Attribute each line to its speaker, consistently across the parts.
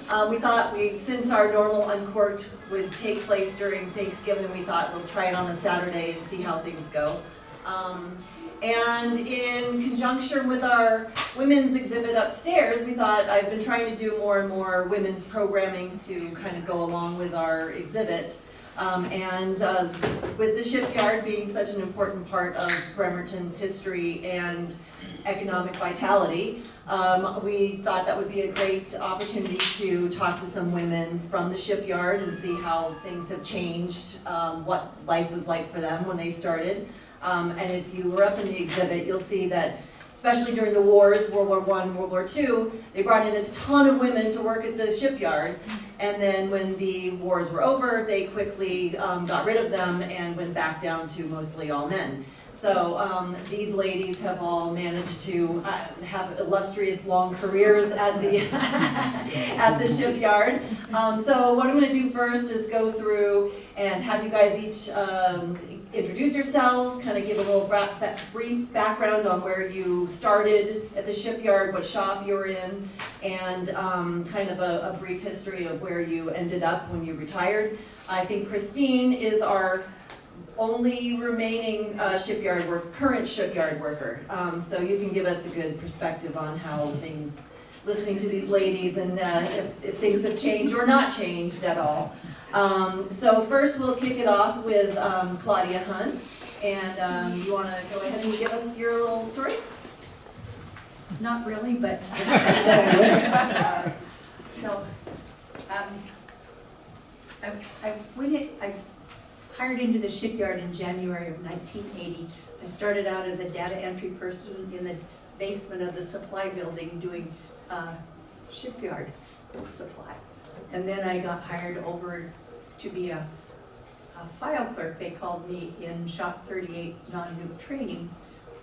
Speaker 1: We thought since our normal uncorked would take place during Thanksgiving, we thought we'll try it on a Saturday and see how things go. And in conjunction with our women's exhibit upstairs, we thought I've been trying to do more and more women's programming to kind of go along with our exhibit. With the shipyard being such an important part of Bremerton's history and economic vitality, we thought that would be a great opportunity to talk to some women from the shipyard and see how things have changed, what life was like for them when they started. And if you were up in the exhibit, you'll see that especially during the wars, World War I, World War II, they brought in a ton of women to work at the shipyard. And then when the wars were over, they quickly got rid of them and went back down to mostly all men. So these ladies have all managed to have illustrious long careers at the at the shipyard. So what I'm going to do first is go through and have you guys each introduce yourselves, kind of give a little brief background on where you started at the shipyard, what shop you were in, and kind of a brief history of where you ended up when you retired. I think Christine is our only remaining current shipyard worker. So you can give us a good perspective on how things, listening to these ladies, and if things have changed or not changed at all. So first we'll kick it off with Claudia Hunt, and you want to go ahead and give us your little story?
Speaker 2: Not really, but I hired into the shipyard in January of 1980. I started out as a data entry person in the basement of the supply building doing shipyard supply. And then I got hired over to be a file clerk, they called me, in Shop 38 non-nuke training.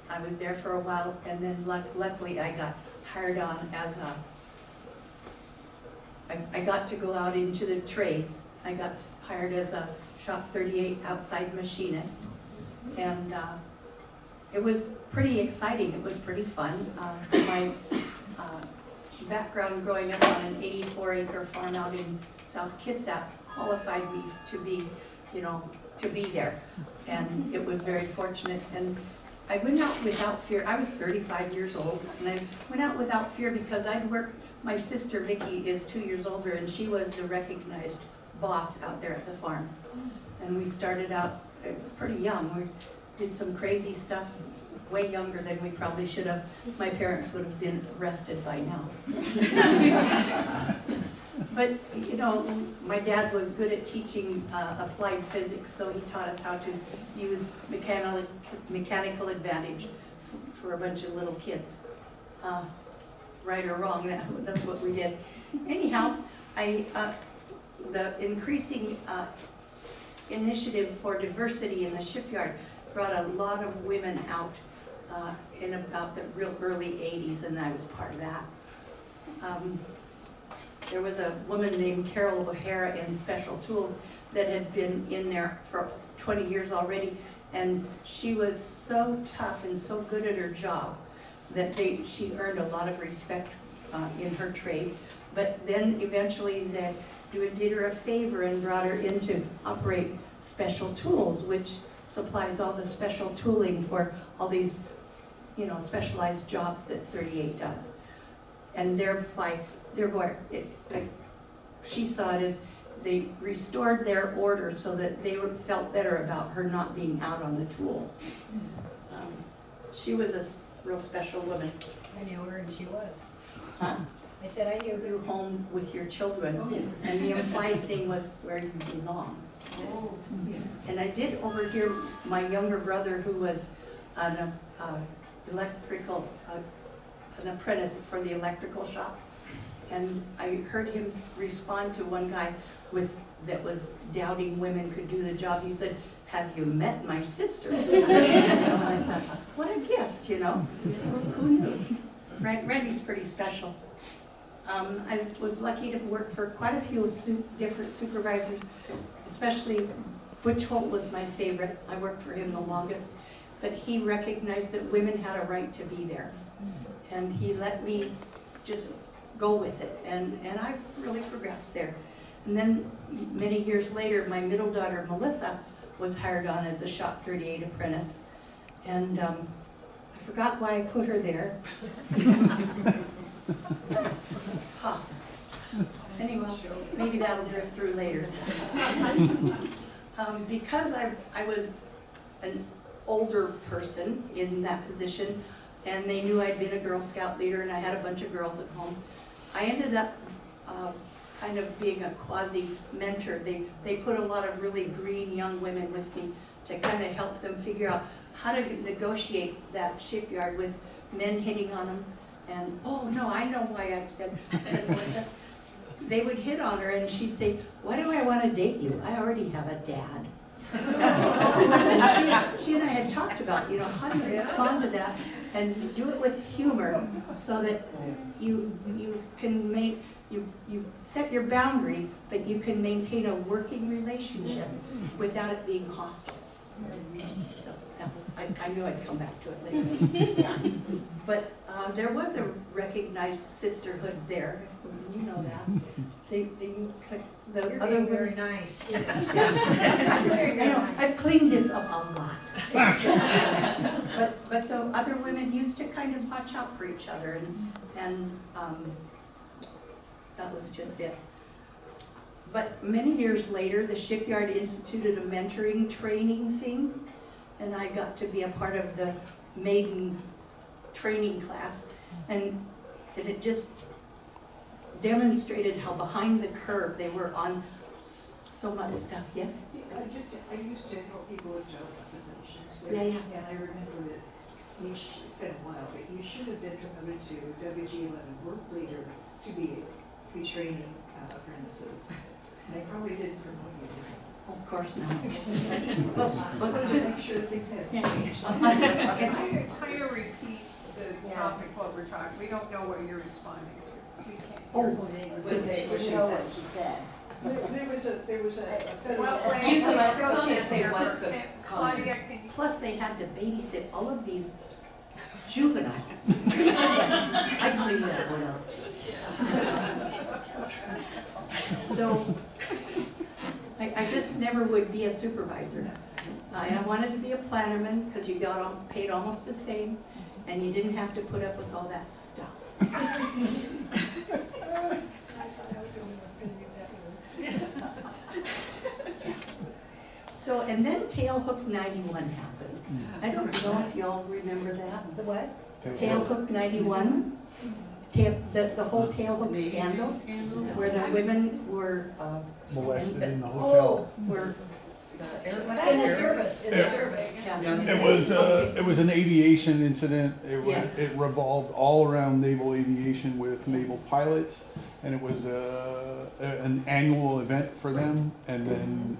Speaker 2: I was there for a while, and then luckily I got hired on as I got to go out into the trades. I got hired as a Shop 38 outside machinist, and it was pretty exciting. It was pretty fun. My background growing up on an 84-acre farm out in South Kitsap qualified me to be, to be there, and it was very fortunate. And I went out without fear. I was 35 years old, and I went out without fear because I'd worked. My sister Vicki is 2 years older, and she was the recognized boss out there at the farm. And we started out pretty young. We did some crazy stuff, way younger than we probably should have. My parents would have been arrested by now. But, my dad was good at teaching applied physics, so he taught us how to use mechanical advantage for a bunch of little kids. Right or wrong, that's what we did. Anyhow, the increasing initiative for diversity in the shipyard brought a lot of women out in about the real early 80s, and I was part of that. There was a woman named Carol O'Hara in Special Tools that had been in there for 20 years already, and she was so tough and so good at her job that she earned a lot of respect in her trade. But then eventually they did her a favor and brought her in to operate Special Tools, which supplies all the special tooling for all these, specialized jobs that 38 does. And she saw it as they restored their order so that they felt better about her not being out on the tools. She was a real special woman.
Speaker 3: I knew her and she was.
Speaker 2: Huh?
Speaker 3: I said I knew her.
Speaker 2: You home with your children,
Speaker 3: Oh, yeah.
Speaker 2: and the implied thing was where you belong.
Speaker 3: Oh.
Speaker 2: And I did overhear my younger brother, who was an apprentice for the electrical shop, and I heard him respond to one guy that was doubting women could do the job. He said, "Have you met my sisters?" And I thought, what a gift, Who knew? Randy's pretty special. I was lucky to work for quite a few different supervisors, especially Butch Holt was my favorite. I worked for him the longest, but he recognized that women had a right to be there. And he let me just go with it, and I really progressed there. And then many years later, my middle daughter Melissa was hired on as a Shop 38 apprentice, and I forgot why I put her there. Huh. Anyway, maybe that'll drift through later. Because I was an older person in that position, and they knew I'd been a Girl Scout leader and I had a bunch of girls at home, I ended up kind of being a quasi-mentor. They put a lot of really green young women with me to kind of help them figure out how to negotiate that shipyard with men hitting on them. And, oh no, I know why I said Melissa. They would hit on her and she'd say, why do I want to date you? I already have a dad. And she and I had talked about, how do you respond to that and do it with humor so that you can make, you set your boundary, but you can maintain a working relationship without it being hostile. So that was, I knew I'd come back to it later. But there was a recognized sisterhood there, you know that. The
Speaker 3: You're
Speaker 2: other
Speaker 3: being very
Speaker 2: women,
Speaker 3: nice.
Speaker 2: I know, I've cleaned this up a lot. But the other women used to kind of watch out for each other, and that was just it. But many years later, the shipyard instituted a mentoring training thing, and I got to be a part of the maiden training class, and it just demonstrated how behind the curve they were on so much stuff. Yes?
Speaker 4: I used to help people with job applications.
Speaker 2: Yeah.
Speaker 4: And I remember that it's been a while, but you should have been promoted to WG11 work leader to be training apprentices. They probably didn't promote you.
Speaker 2: Of course not.
Speaker 4: But to make sure things have changed.
Speaker 5: Kind of repeat the topic, what we're talking, we don't know what you're responding to. We can't hear.
Speaker 2: What
Speaker 6: She said.
Speaker 4: There was a federal.
Speaker 6: Use the microphone and say what the
Speaker 5: Claudia,
Speaker 6: comments.
Speaker 5: can you?
Speaker 2: Plus, they had to babysit all of these juveniles. I cleaned that one up. So, I just never would be a supervisor. I wanted to be a plannerman because you got paid almost the same, and you didn't have to put up with all that stuff.
Speaker 3: I thought I was the only one going to use that one.
Speaker 2: So, and then Tailhook 91 happened. I don't know if y'all remember that.
Speaker 3: The what?
Speaker 2: Tailhook 91, the whole Tailhook scandal, where the women were
Speaker 7: molested in the hotel.
Speaker 2: were
Speaker 3: In the service,
Speaker 7: It was an aviation incident.
Speaker 2: Yes.
Speaker 7: It revolved all around naval aviation with naval pilots, and it was an annual event for them. And then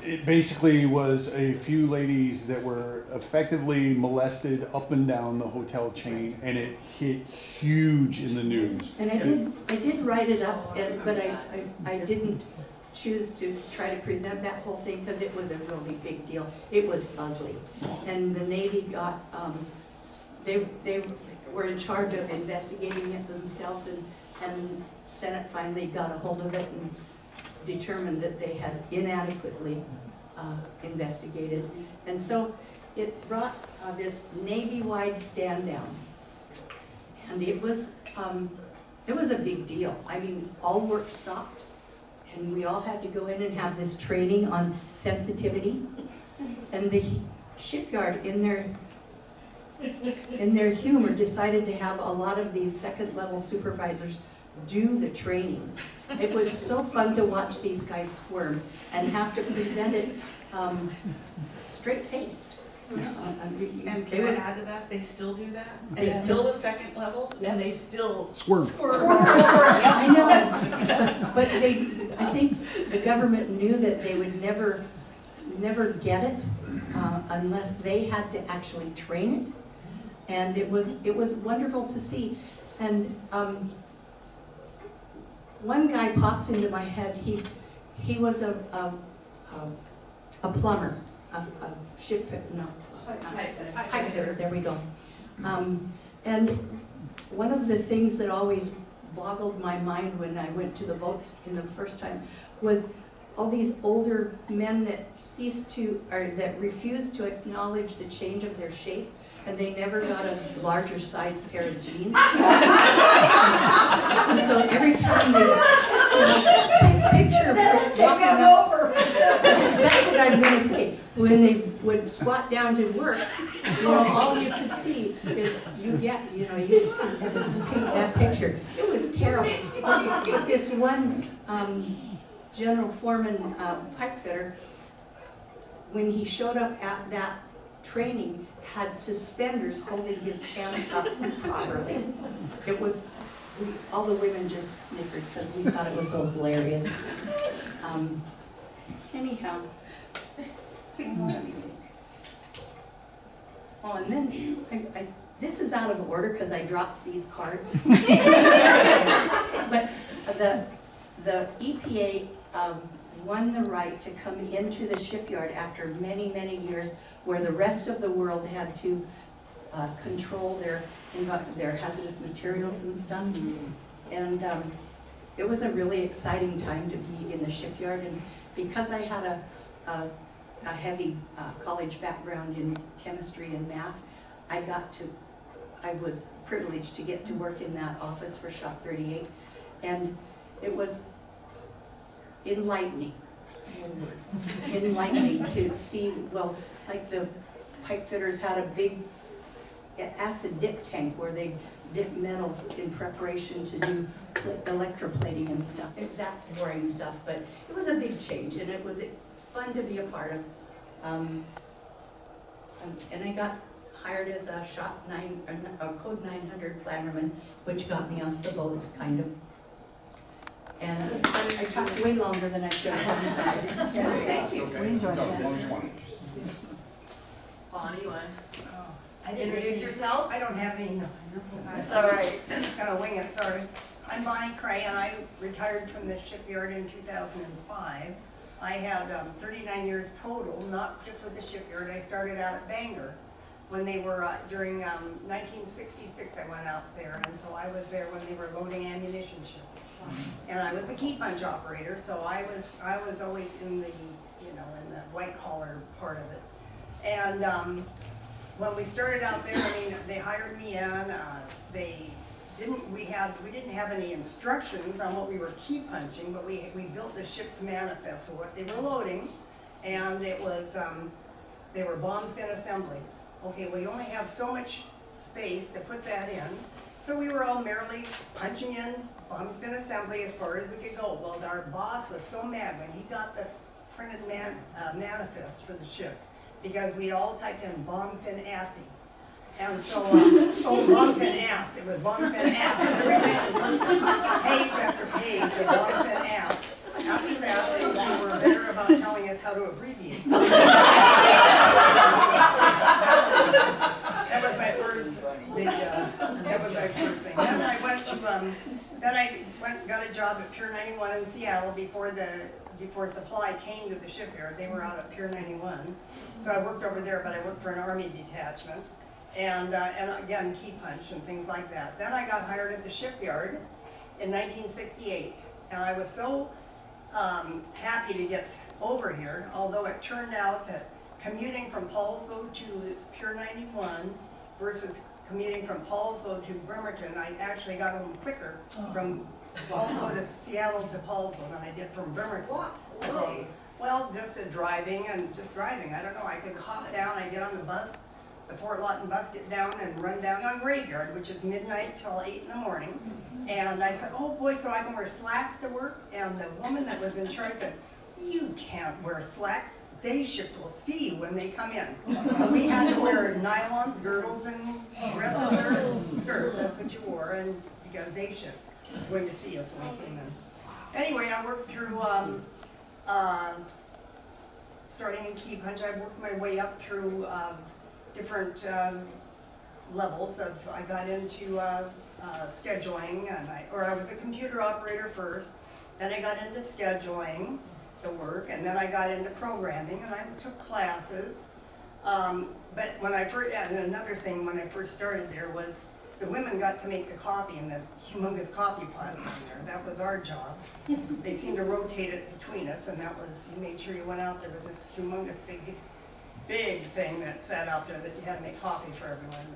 Speaker 7: it basically was a few ladies that were effectively molested up and down the hotel chain, and it hit huge in the news.
Speaker 2: And I did write it up, but I didn't choose to try to present that whole thing because it was a really big deal. It was ugly. And the Navy got, they were in charge of investigating it themselves, and Senate finally got a hold of it and determined that they had inadequately investigated. And so it brought this Navy-wide stand down. And it was a big deal. I mean, all work stopped, and we all had to go in and have this training on sensitivity. And the shipyard, in their humor, decided to have a lot of these second-level supervisors do the training. It was so fun to watch these guys squirm and have to present it straight-faced.
Speaker 6: And can I add to that, they still do that? And
Speaker 2: They
Speaker 6: it's still the second levels, and they still
Speaker 7: Swerve.
Speaker 2: I know, but I think the government knew that they would never get it unless they had to actually train it. And it was wonderful to see. And one guy pops into my head. He was a plumber, a ship fit, no, pipe fitter. There we go. And one of the things that always boggled my mind when I went to the boats in the first time was all these older men that that refused to acknowledge the change of their shape, and they never got a larger size pair of jeans. And so every time they, picture of walking up, that's what I'm gonna say. When they would squat down to work, all you could see is you paint that picture. It was terrible. But this one general foreman pipe fitter, when he showed up at that training, had suspenders holding his pants up properly. It was, all the women just snickered because we thought it was so hilarious. Anyhow. Oh, and then this is out of order because I dropped these cards. But the EPA won the right to come into the shipyard after many, many years where the rest of the world had to control their hazardous materials and stuff. And it was a really exciting time to be in the shipyard. And because I had a heavy college background in chemistry and math, I was privileged to get to work in that office for Shop 38. And it was enlightening to see, well, like the pipe fitters had a big acid dip tank where they dip metals in preparation to do electroplating and stuff. That's boring stuff, but it was a big change, and it was fun to be a part of. And I got hired as a Code 900 plannerman, which got me off the boats, kind of. And I talked way longer than I should have. I'm sorry.
Speaker 4: Thank you.
Speaker 8: We enjoyed that.
Speaker 1: Bonnie, you want
Speaker 9: I
Speaker 1: to
Speaker 9: didn't
Speaker 1: introduce
Speaker 9: really-
Speaker 1: yourself?
Speaker 9: I don't have any.
Speaker 1: That's all right.
Speaker 9: I'm just gonna wing it, sorry. I'm Bonnie Cray, and I retired from the shipyard in 2005. I had 39 years total, not just with the shipyard. I started out at Bangor when they were, during 1966 I went out there, and so I was there when they were loading ammunition ships. And I was a key punch operator, so I was always in the, in the white collar part of it. And when we started out there, they hired me in. We didn't have any instructions on what we were key punching, but we built the ship's manifest, so what they were loading, and it was, they were bomb fin assemblies. Okay, well, you only have so much space to put that in, so we were all merrily punching in bomb fin assembly as far as we could go. Well, our boss was so mad when he got the printed manifest for the ship, because we all typed in bomb fin assy. And so, bomb fin ass, it was bomb fin ass. Everything was page after page of bomb fin ass. After that, they were better about telling us how to abbreviate. That was my first big, that was my first thing. Then I went to, got a job at Pier 91 in Seattle before Supply came to the shipyard. They were out at Pier 91. So I worked over there, but I worked for an Army detachment. And again, key punch and things like that. Then I got hired at the shipyard in 1968. And I was so happy to get over here, although it turned out that commuting from Paulsbo to Pier 91 versus commuting from Paulsbo to Bremerton, I actually got home quicker from Paulsbo to Seattle to Paulsbo than I did from Bremerton.
Speaker 1: Whoa.
Speaker 9: Well, just driving. I don't know, I could hop down, I get on the bus, the Fort Lawton bus, get down and run down on graveyard, which is midnight till 8 in the morning. And I said, oh boy, so I can wear slacks to work? And the woman that was in charge said, you can't wear slacks. Day shift will see you when they come in. So we had to wear nylons, girdles, and dresses or skirts. That's what you wore, and because day shift was going to see us when we came in. Anyway, I worked through, starting in key punch, I worked my way up through different levels of, I got into scheduling, and I was a computer operator first, then I got into scheduling the work, and then I got into programming, and I took classes. But when I first, and another thing when I first started there was the women got to make the coffee in the humongous coffee pot down there. That was our job. They seemed to rotate it between us, and that was, you made sure you went out there with this humongous big thing that sat out there that you had to make coffee for everyone.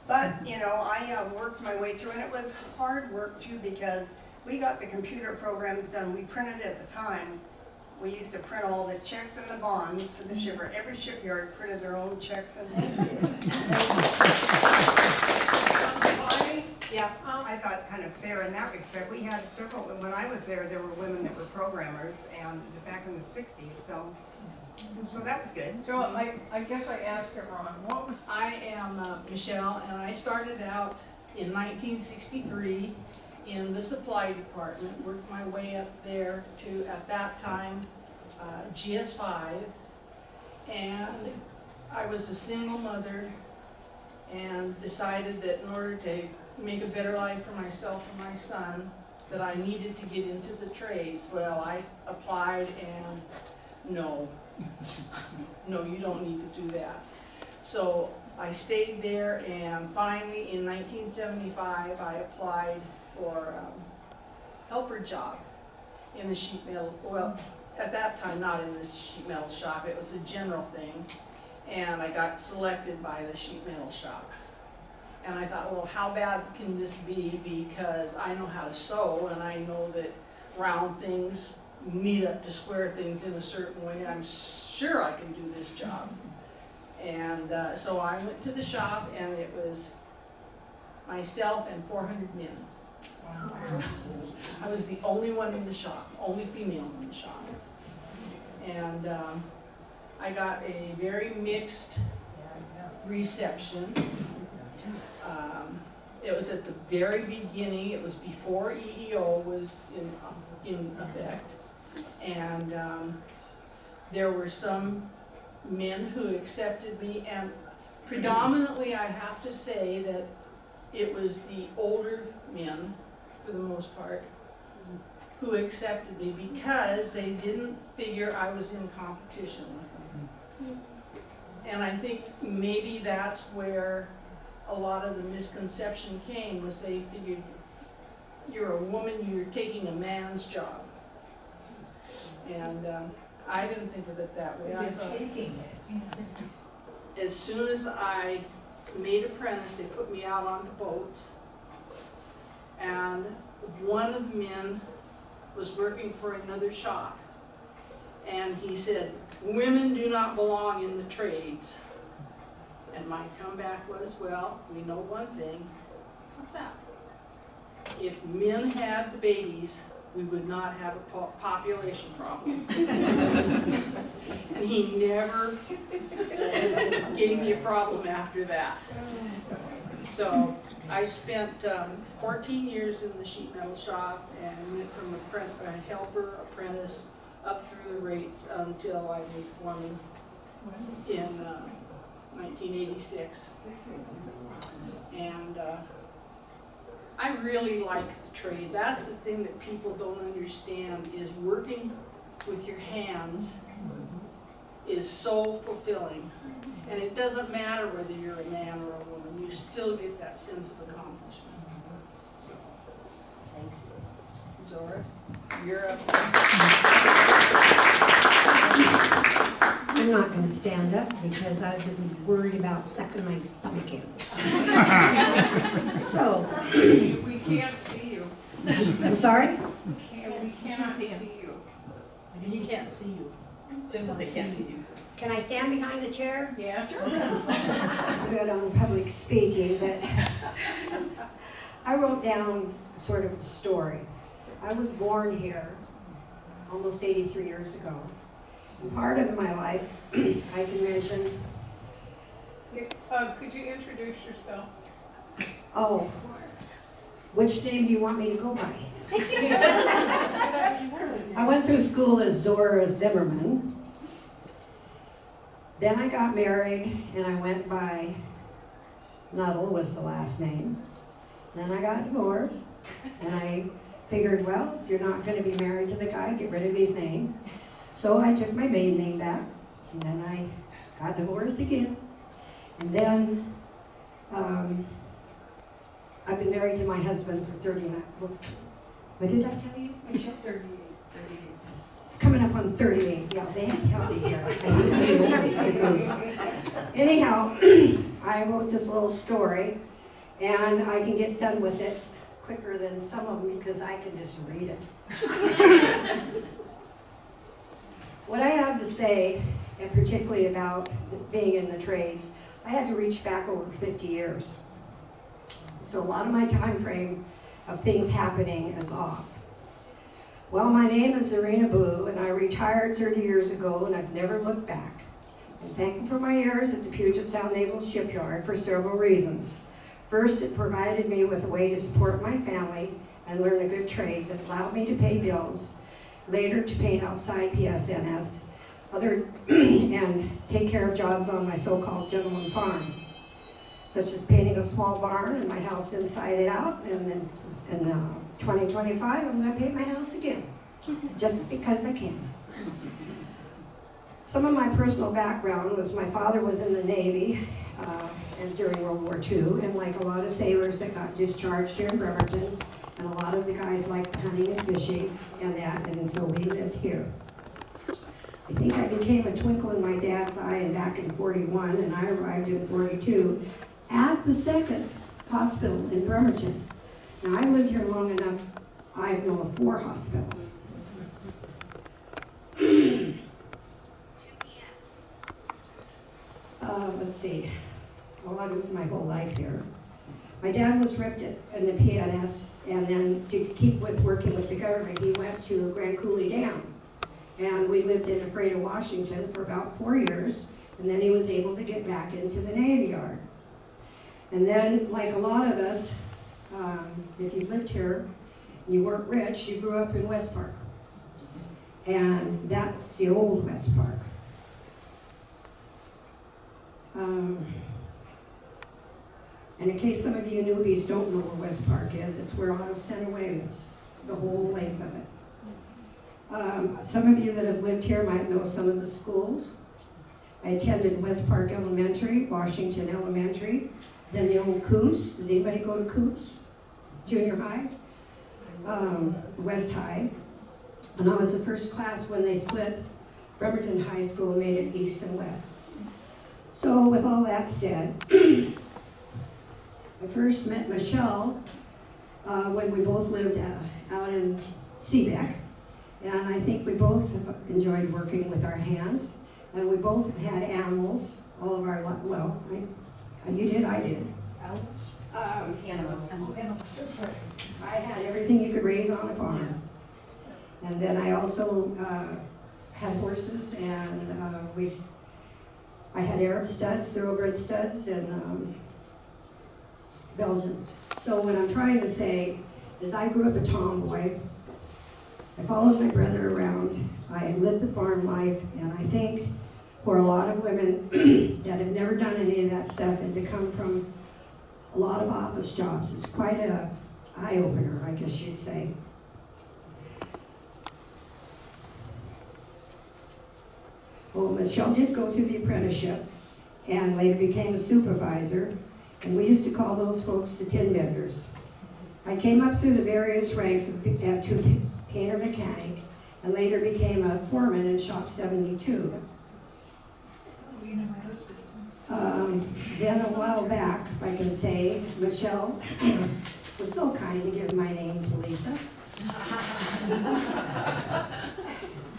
Speaker 9: But, you know, I worked my way through, and it was hard work too, because we got the computer programs done. We printed at the time. We used to print all the checks and the bonds for the shipyard. Every shipyard printed their own checks and yeah, I thought kind of fair in that respect. We had several, when I was there were women that were programmers, and back in the 60s, so that was good.
Speaker 5: So I guess I asked it wrong. What was,
Speaker 8: I am Michelle, and I started out in 1963 in the supply department, worked my way up there to, at that time, GS5, and I was a single mother and decided that in order to make a better life for myself and my son, that I needed to get into the trades. Well, I applied and no, you don't need to do that. So I stayed there, and finally in 1975 I applied for a helper job in the sheet metal, well, at that time not in the sheet metal shop, it was a general thing, and I got selected by the sheet metal shop. And I thought, well, how bad can this be, because I know how to sew, and I know that round things meet up to square things in a certain way. I'm sure I can do this job. And so I went to the shop, and it was myself and 400 men. Wow. I was the only one in the shop, only female in the shop. And I got a very mixed reception. It was at the very beginning. It was before EEO was in effect. And there were some men who accepted me, and predominantly I have to say that it was the older men, for the most part, who accepted me because they didn't figure I was in competition with them. And I think maybe that's where a lot of the misconception came, was they figured you're a woman, you're taking a man's job. And I didn't think of it that way. I thought, as soon as I made apprentice, they put me out on the boats, and one of the men was working for another shop, and he said, women do not belong in the trades. And my comeback was, well, we know one thing. What's that? If men had the babies, we would not have a population problem. And he never gave me a problem after that. So I spent 14 years in the sheet metal shop, and went from a helper, apprentice, up through the rates until I made foreman in 1986. And I really like the trade. That's the thing that people don't understand, is working with your hands is so fulfilling. And it doesn't matter whether you're a man or a woman, you still get that sense of accomplishment. So, thank you. Zora, you're up.
Speaker 10: I'm not going to stand up because I've been worried about sucking my stomach in. So.
Speaker 5: we can't see you.
Speaker 10: I'm sorry?
Speaker 5: We cannot see you.
Speaker 8: He can't see you. They can't see you.
Speaker 10: Can I stand behind the chair?
Speaker 5: Yes.
Speaker 10: I'm good on public speaking, but I wrote down sort of a story. I was born here almost 83 years ago. And part of my life, I can mention.
Speaker 5: Could you introduce yourself?
Speaker 10: Oh, which name do you want me to go by? I went through school as Zora Zimmerman. Then I got married, and I went by Nuttall was the last name. Then I got divorced, and I figured, well, if you're not going to be married to the guy, get rid of his name. So I took my maiden name back, and then I got divorced again. And then I've been married to my husband for 39, what did I tell you?
Speaker 8: 38.
Speaker 10: It's coming up on 38, yeah, they had to help me here. I hate to be old, skip me. Anyhow, I wrote this little story, and I can get done with it quicker than some of them because I can just read it. What I have to say, and particularly about being in the trades, I had to reach back over 50 years. So a lot of my time frame of things happening is off. Well, my name is Zarina Blue, and I retired 30 years ago, and I've never looked back. I'm thankful for my years at the Puget Sound Naval Shipyard for several reasons. First, it provided me with a way to support my family and learn a good trade that allowed me to pay bills, later to paint outside PSNS, and take care of jobs on my so-called gentleman farm, such as painting a small barn and my house inside and out, and then in 2025, I'm going to paint my house again, just because I can. Some of my personal background was my father was in the Navy and during World War II, and like a lot of sailors that got discharged here in Bremerton, and a lot of the guys liked hunting and fishing and that, and so we lived here. I think I became a twinkle in my dad's eye and back in 41, and I arrived in 42 at the second hospital in Bremerton. Now, I lived here long enough, I know of 4 hospitals. Let's see, well, I've lived my whole life here. My dad was ripped in the PSNS, and then to keep with working with the government, he went to Grand Coulee Dam. And we lived in Ephrata, Washington for about 4 years, and then he was able to get back into the Navy Yard. And then, like a lot of us, if you've lived here and you weren't rich, you grew up in West Park. And that's the old West Park. And in case some of you newbies don't know where West Park is, it's where Auto Center Way is, the whole length of it. Some of you that have lived here might know some of the schools. I attended West Park Elementary, Washington Elementary, then the old Coots. Did anybody go to Coots? Junior high? West High. And I was the first class when they split Bremerton High School and made it east and west. So with all that said, I first met Michelle when we both lived out in Seabeck. And I think we both enjoyed working with our hands. And we both had animals all of our life. Well, you did, I did.
Speaker 1: Animals.
Speaker 10: I had everything you could raise on a farm. And then I also had horses, and I had Arab studs, thoroughbred studs, and Belgians. So what I'm trying to say is I grew up a tomboy. I followed my brother around. I lived the farm life, and I think for a lot of women that have never done any of that stuff and to come from a lot of office jobs, it's quite a eye-opener, I guess you'd say. Well, Michelle did go through the apprenticeship and later became a supervisor, and we used to call those folks the tin benders. I came up through the various ranks to painter mechanic, and later became a foreman in Shop 72. Then a while back, if I can say, Michelle was so kind to give my name to Lisa.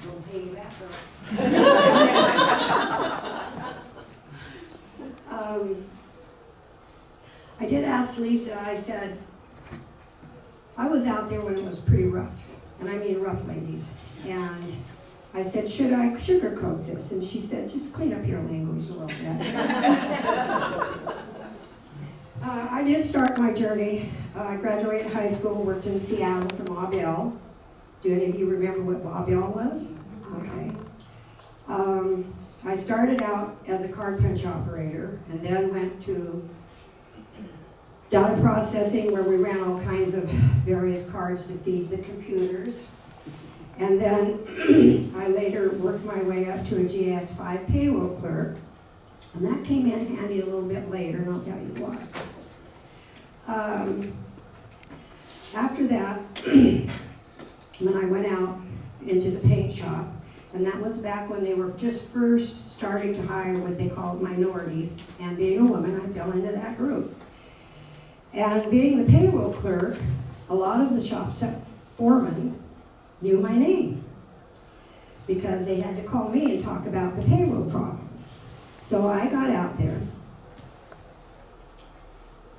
Speaker 10: Don't pay you back, though. I did ask Lisa, I said, I was out there when it was pretty rough, and I mean rough, ladies, and I said, should I sugarcoat this? And she said, just clean up your language a little bit. I did start my journey. I graduated high school, worked in Seattle for Ma Bell. Do any of you remember what Ma Bell was? Okay. I started out as a card punch operator, and then went to data processing, where we ran all kinds of various cards to feed the computers. And then I later worked my way up to a GS5 payroll clerk, and that came in handy a little bit later, and I'll tell you why. After that, when I went out into the paint shop, and that was back when they were just first starting to hire what they called minorities, and being a woman, I fell into that group. And being the payroll clerk, a lot of the shop foremen knew my name because they had to call me and talk about the payroll problems. So I got out there.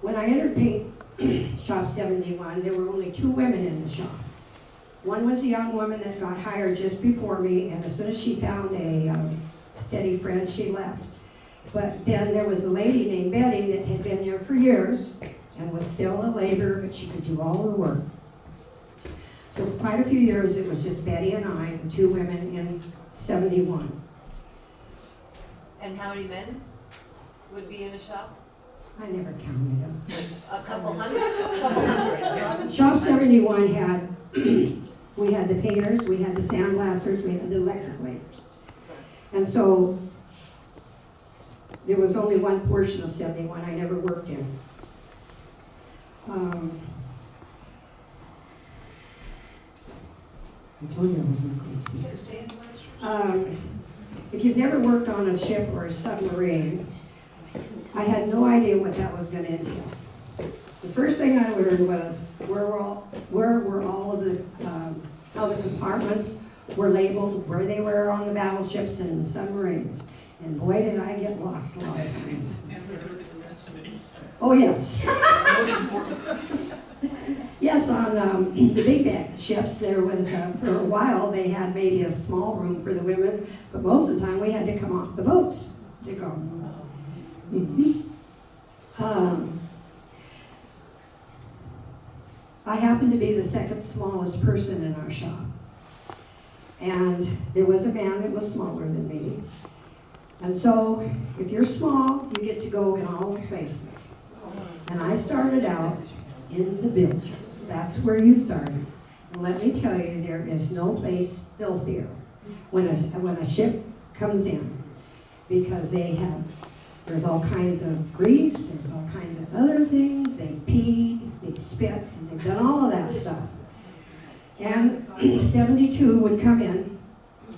Speaker 10: When I entered paint shop 71, there were only 2 women in the shop. One was a young woman that got hired just before me, and as soon as she found a steady friend, she left. But then there was a lady named Betty that had been there for years and was still a laborer, but she could do all of the work. So for quite a few years, it was just Betty and I, the 2 women in 71.
Speaker 1: And how many men would be in a shop?
Speaker 10: I never counted them.
Speaker 1: A couple hundred?
Speaker 10: Shop 71 had, we had the painters, we had the sandblasters, we had the electric layers. And so there was only one portion of 71 I never worked in. I told you I wasn't going to see. If you've never worked on a ship or a submarine, I had no idea what that was going to entail. The first thing I learned was where were all of the, how the compartments were labeled, where they were on the battleships and submarines. And boy, did I get lost a lot of times. Oh, yes. Yes, on the big ships, there was, for a while, they had maybe a small room for the women, but most of the time we had to come off the boats to go. I happened to be the second smallest person in our shop. And there was a man that was smaller than me. And so, if you're small, you get to go in all the places. And I started out in the bilges. That's where you started. And let me tell you, there is no place filthier when a ship comes in, because there's all kinds of grease, there's all kinds of other things, they peed, they spit, and they've done all of that stuff. And 72 would come in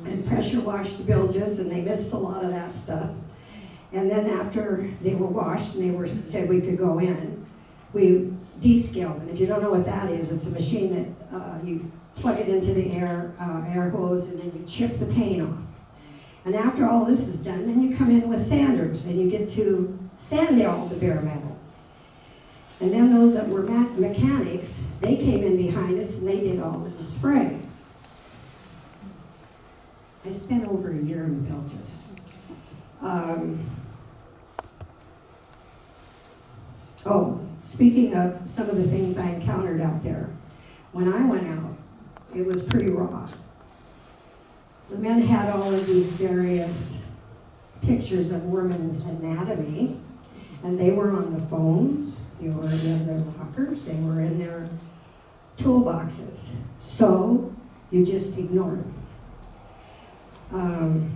Speaker 10: and pressure wash the bilges, and they missed a lot of that stuff. And then after they were washed and said we could go in, we descaled. And if you don't know what that is, it's a machine that you plug it into the air hose, and then you chip the paint off. And after all this is done, then you come in with sanders, and you get to sand all the bare metal. And then those that were mechanics, they came in behind us, and they did all of the spray. I spent over a year in the bilges. Speaking of some of the things I encountered out there, when I went out, it was pretty raw. The men had all of these various pictures of women's anatomy, and they were on the phones, they were in their lockers, they were in their toolboxes. So you just ignore them.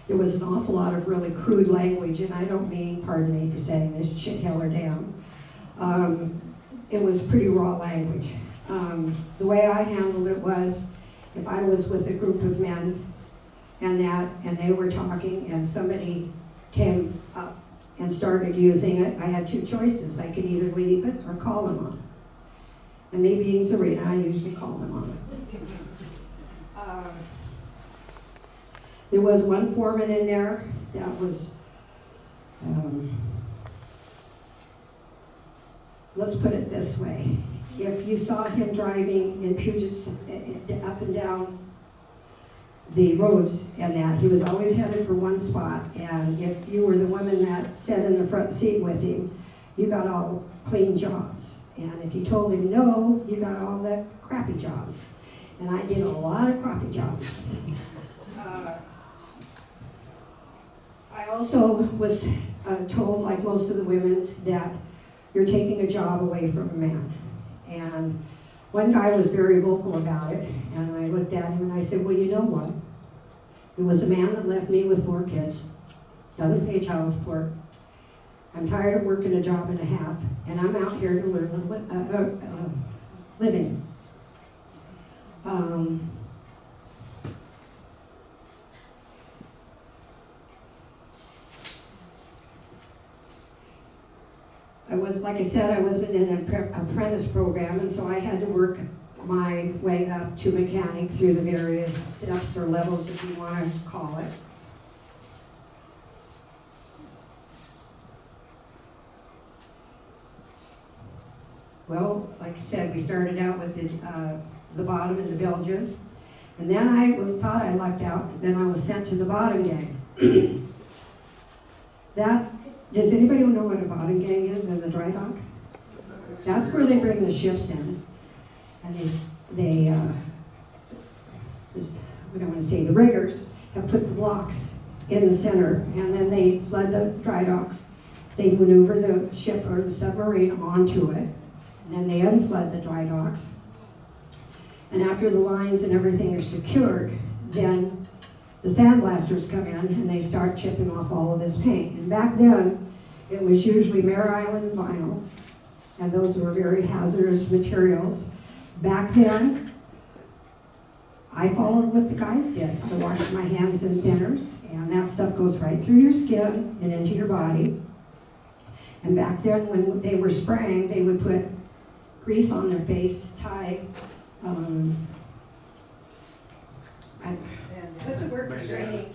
Speaker 10: There was an awful lot of really crude language, and I don't mean, pardon me for saying this, shit, hell, or damn. It was pretty raw language. The way I handled it was, if I was with a group of men and they were talking and somebody came up and started using it, I had 2 choices. I could either leave it or call them on it. And me being Serena, I usually call them on it. There was one foreman in there that was, let's put it this way. If you saw him driving in Puget, up and down the roads and that, he was always headed for one spot. And if you were the woman that sat in the front seat with him, you got all clean jobs. And if you told him no, you got all the crappy jobs. And I did a lot of crappy jobs. I also was told, like most of the women, that you're taking a job away from a man. And one guy was very vocal about it, and I looked at him and I said, well, you know what? It was a man that left me with 4 kids, doesn't pay child support, I'm tired of working a job and a half, and I'm out here to learn a living. I was, like I said, I was in an apprentice program, and so I had to work my way up to mechanic through the various steps or levels, if you want to call it. Well, like I said, we started out with the bottom and the bilges, and then I thought I lucked out. Then I was sent to the bottom gang. Does anybody know what a bottom gang is in the dry dock? That's where they bring the ships in, and they what do I want to say? The riggers have put the blocks in the center, and then they flood the dry docks. They maneuver the ship or the submarine onto it. And then they unflood the dry docks. And after the lines and everything are secured, then the sandblasters come in and they start chipping off all of this paint. And back then, it was usually Mare Island vinyl, and those were very hazardous materials. Back then, I followed what the guys did. I washed my hands in thinners, and that stuff goes right through your skin and into your body. And back then, when they were spraying, they would put grease on their face, tie, what's the word for straining?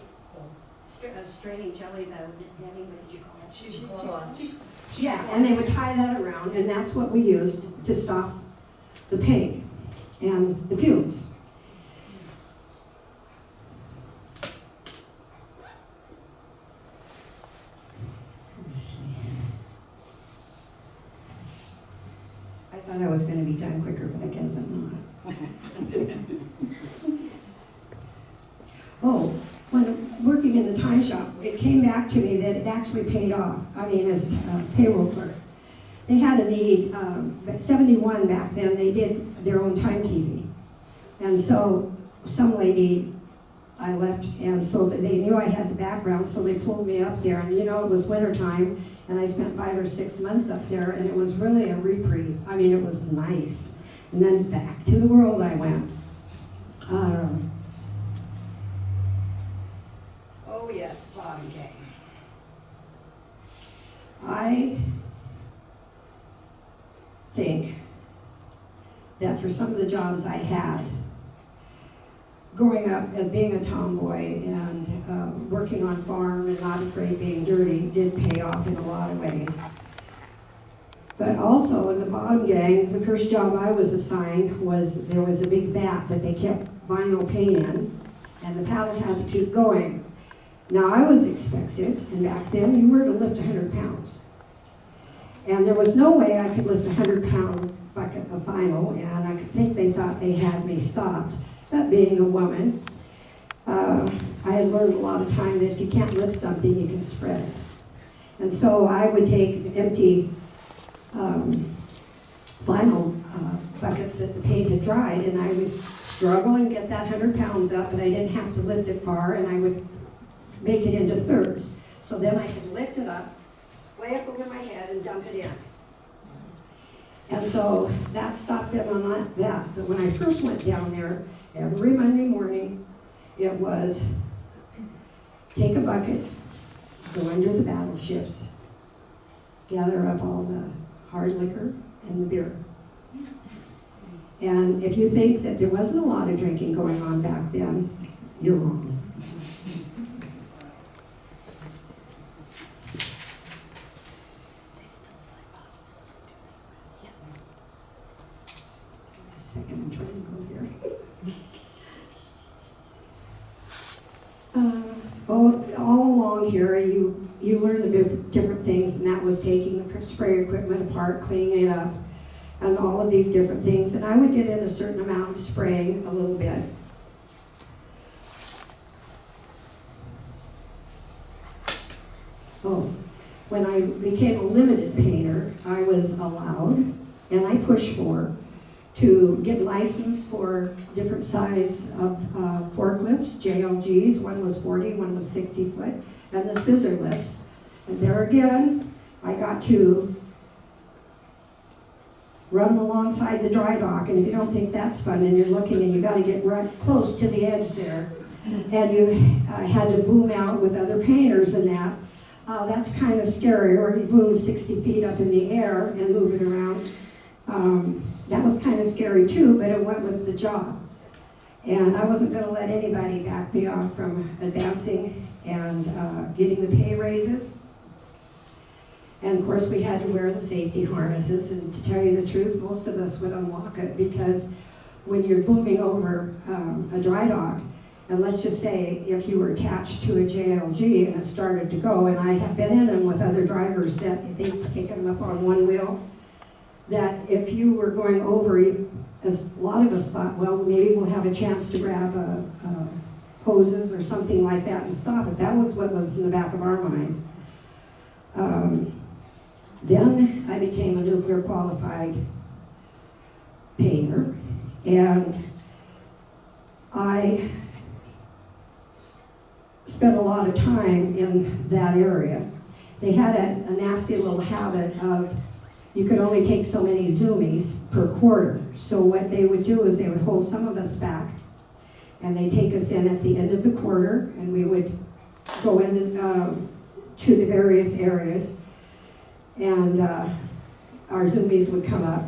Speaker 10: Straining jelly, Danny, what did you call it? Yeah, and they would tie that around, and that's what we used to stop the paint and the fumes. I thought I was going to be done quicker, but I guess I'm not. Oh, when working in the time shop, it came back to me that it actually paid off. I mean, as a payroll clerk. They had a need, 71 back then, they did their own timekeeping. And so some lady, I left, and so they knew I had the background, so they pulled me up there. And you know, it was wintertime, and I spent 5 or 6 months up there, and it was really a reprieve. I mean, it was nice. And then back to the world I went. Oh yes, bottom gang. I think that for some of the jobs I had, growing up as being a tomboy and working on farm and not afraid being dirty, did pay off in a lot of ways. But also in the bottom gang, the first job I was assigned was there was a big vat that they kept vinyl paint in, and the pallet had to keep going. Now I was expected, and back then you were to lift 100 pounds. And there was no way I could lift a 100-pound bucket of vinyl, and I think they thought they had me stopped. But being a woman, I had learned a lot of time that if you can't lift something, you can spread it. And so I would take the empty vinyl buckets that the paint had dried, and I would struggle and get that 100 pounds up, and I didn't have to lift it far, and I would make it into thirds. So then I could lift it up, way up over my head, and dump it in. And so that stopped them on that. But when I first went down there, every Monday morning, it was take a bucket, go under the battleships, gather up all the hard liquor and the beer. And if you think that there wasn't a lot of drinking going on back then, you're wrong. Second, I'm trying to go here. All along here, you learn the different things, and that was taking the spray equipment apart, cleaning it up, and all of these different things. And I would get in a certain amount of spraying, a little bit. Oh, when I became a limited painter, I was allowed, and I pushed for, to get licensed for different size of forklifts, JLGs. One was 40, one was 60 foot, and the scissor lifts. And there again, I got to run alongside the dry dock, and if you don't think that's fun, and you're looking and you got to get right close to the edge there, and you had to boom out with other painters and that's kind of scary, or you boom 60 feet up in the air and move it around. That was kind of scary too, but it went with the job. And I wasn't going to let anybody back me off from advancing and getting the pay raises. And of course, we had to wear the safety harnesses, and to tell you the truth, most of us would unlock it, because when you're booming over a dry dock, and let's just say if you were attached to a JLG and it started to go, and I have been in them with other drivers that they've taken them up on one wheel, that if you were going over, as a lot of us thought, well, maybe we'll have a chance to grab hoses or something like that and stop it. That was what was in the back of our minds. Then I became a nuclear qualified painter, and I spent a lot of time in that area. They had a nasty little habit of, you could only take so many zoomies per quarter. So what they would do is they would hold some of us back, and they'd take us in at the end of the quarter, and we would go in to the various areas, and our zoomies would come up,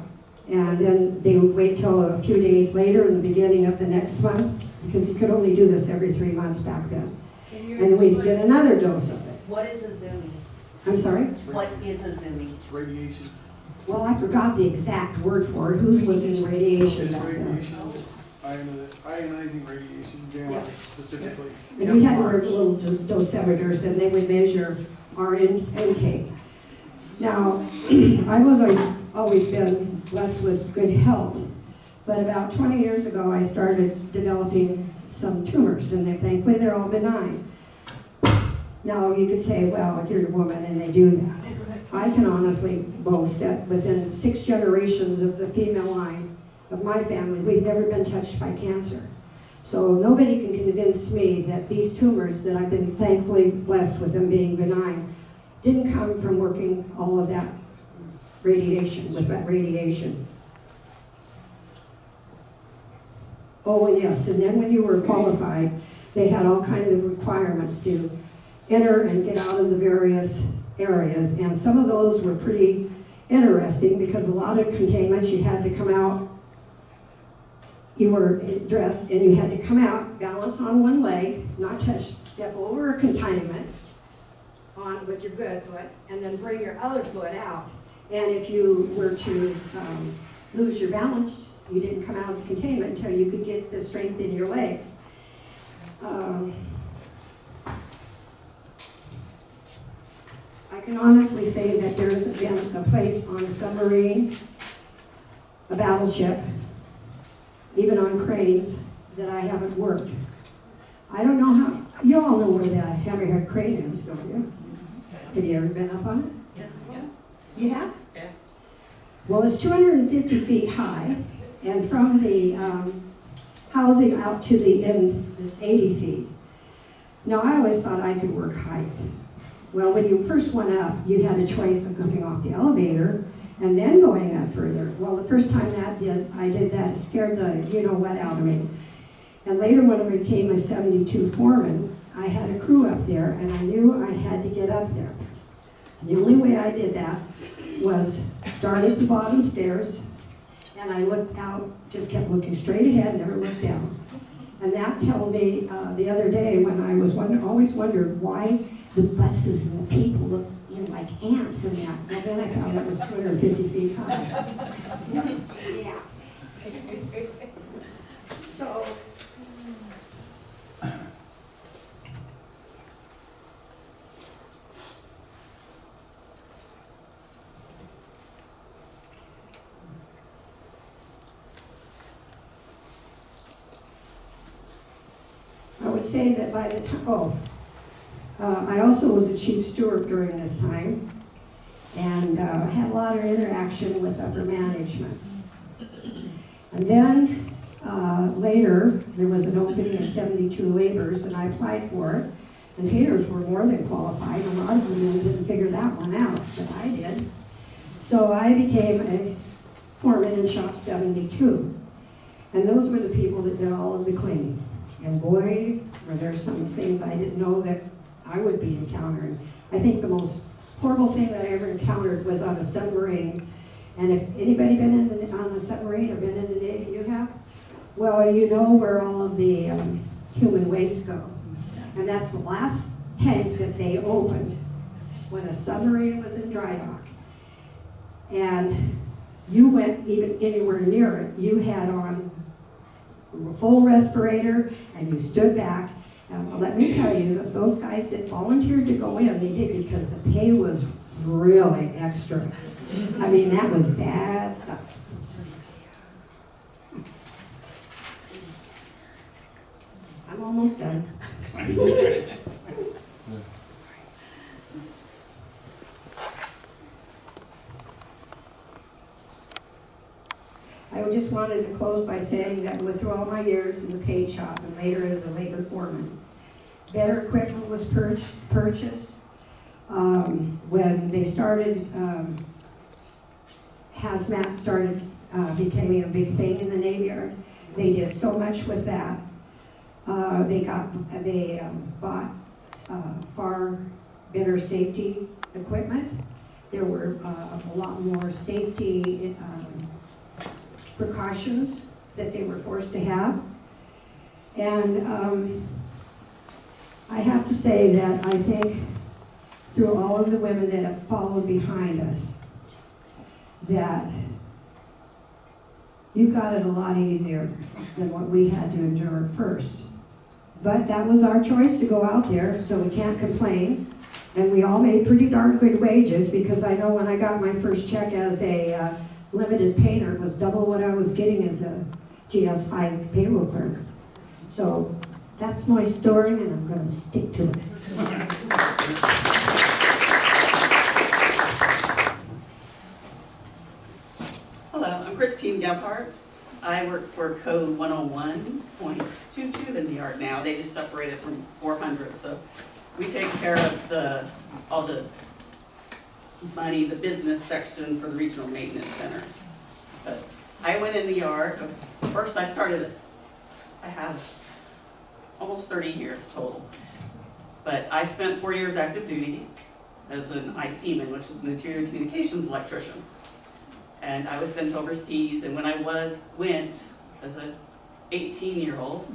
Speaker 10: and then they would wait till a few days later in the beginning of the next month, because you could only do this every 3 months back then. And we'd get another dose of it.
Speaker 1: What is a zoomie?
Speaker 10: I'm sorry?
Speaker 1: What is a zoomie?
Speaker 7: It's radiation.
Speaker 10: Well, I forgot the exact word for it. Whose was in radiation
Speaker 7: It's
Speaker 10: back then?
Speaker 7: radiation, it's ionizing radiation, gamma
Speaker 10: Yes.
Speaker 7: specifically.
Speaker 10: And we had to wear little dosimeters, and they would measure our intake. Now, I was always been blessed with good health, but about 20 years ago, I started developing some tumors, and thankfully they're all benign. Now, you could say, well, you're a woman and they do that. I can honestly boast that within 6 generations of the female line of my family, we've never been touched by cancer. So nobody can convince me that these tumors that I've been thankfully blessed with them being benign didn't come from working all of that radiation, with that radiation. Oh, and yes, and then when you were qualified, they had all kinds of requirements to enter and get out of the various areas, and some of those were pretty interesting, because a lot of containments you had to come out, you were dressed and you had to come out, balance on one leg, not touch, step over a containment on with your good foot, and then bring your other foot out. And if you were to lose your balance, you didn't come out of the containment until you could get the strength in your legs. I can honestly say that there hasn't been a place on a submarine, a battleship, even on cranes, that I haven't worked. I don't know how, you all know where that hammerhead crane is, don't you? Have you ever been up on it?
Speaker 8: Yes, yeah.
Speaker 10: You have?
Speaker 8: Yeah.
Speaker 10: Well, it's 250 feet high, and from the housing out to the end, it's 80 feet. Now, I always thought I could work height. Well, when you first went up, you had a choice of coming off the elevator and then going up further. Well, the first time I did that, it scared the you-know-what out of me. And later, when I became a 72 foreman, I had a crew up there, and I knew I had to get up there. The only way I did that was start at the bottom stairs, and I looked out, just kept looking straight ahead, never looked down. And that told me the other day, when I was always wondered why the buses and the people look like ants in that. And then I found it was 250 feet high. Yeah. So, I would say that by the time, I also was a chief steward during this time, and had a lot of interaction with upper management. And then later, there was an opening of 72 laborers, and I applied for it. And painters were more than qualified. A lot of them didn't figure that one out, but I did. So I became a foreman in Shop 72. And those were the people that did all of the cleaning. And boy, were there some things I didn't know that I would be encountering. I think the most horrible thing that I ever encountered was on a submarine. And if anybody been on a submarine or been in the Navy, you have? Well, you know where all of the human waste go. And that's the last tank that they opened when a submarine was in dry dock. And you went even anywhere near it, you had on a full respirator and you stood back. And let me tell you, that those guys that volunteered to go in, they did because the pay was really extra. I mean, that was bad stuff. I'm almost done. I just wanted to close by saying that through all my years in the paint shop and later as a labor foreman, better equipment was purchased. When they started, hazmat started becoming a big thing in the Navy Yard. They did so much with that. They bought far better safety equipment. There were a lot more safety precautions that they were forced to have. And I have to say that I think through all of the women that have followed behind us, that you got it a lot easier than what we had to endure first. But that was our choice to go out there, so we can't complain. And we all made pretty darn good wages, because I know when I got my first check as a limited painter, it was double what I was getting as a GS5 payroll clerk. So that's my story, and I'm going to stick to it.
Speaker 11: Hello, I'm Christine Gebhardt. I work for Code 101.22 in the yard now. They just separated from 400, so we take care of all the money, the business section for the regional maintenance centers. But I went in the yard. First I have almost 30 years total. But I spent 4 years active duty as an ICman, which is an interior communications electrician. And I was sent overseas, and when I went as an 18-year-old,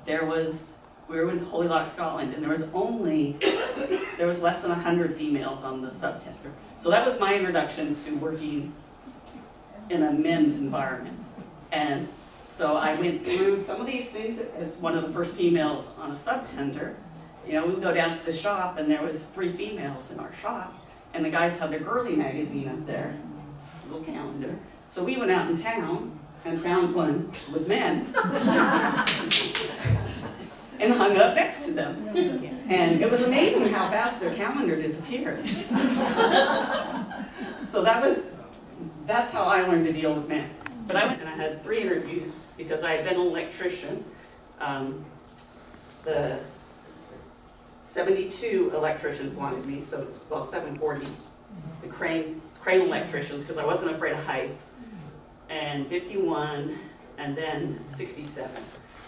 Speaker 11: we were in Holy Loch, Scotland, and there was less than 100 females on the subtender. So that was my introduction to working in a men's environment. And so I went through some of these things as one of the first females on a subtender. You know, we would go down to the shop, and there was 3 females in our shop, and the guys had their girly magazine up there, a little calendar. So we went out in town and found one with men. And hung up next to them. And it was amazing how fast their calendar disappeared. So that's how I learned to deal with men. But I went and I had 3 interviews because I had been an electrician. The 72 electricians wanted me, 740, the crane electricians, because I wasn't afraid of heights, and 51, and then 67.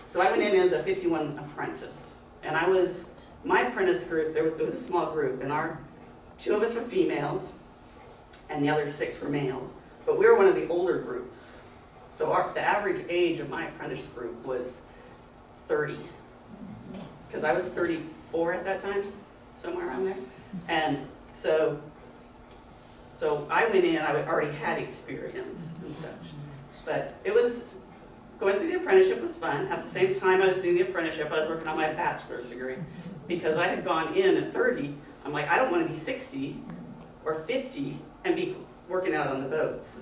Speaker 11: So I went in as a 51 apprentice, and my apprentice group, it was a small group, and 2 of us were females, and the other 6 were males, but we were one of the older groups. So the average age of my apprentice group was 30, because I was 34 at that time, somewhere around there. And so I went in, I already had experience and such, but going through the apprenticeship was fun. At the same time I was doing the apprenticeship, I was working on my bachelor's degree, because I had gone in at 30. I'm like, I don't want to be 60 or 50 and be working out on the boats.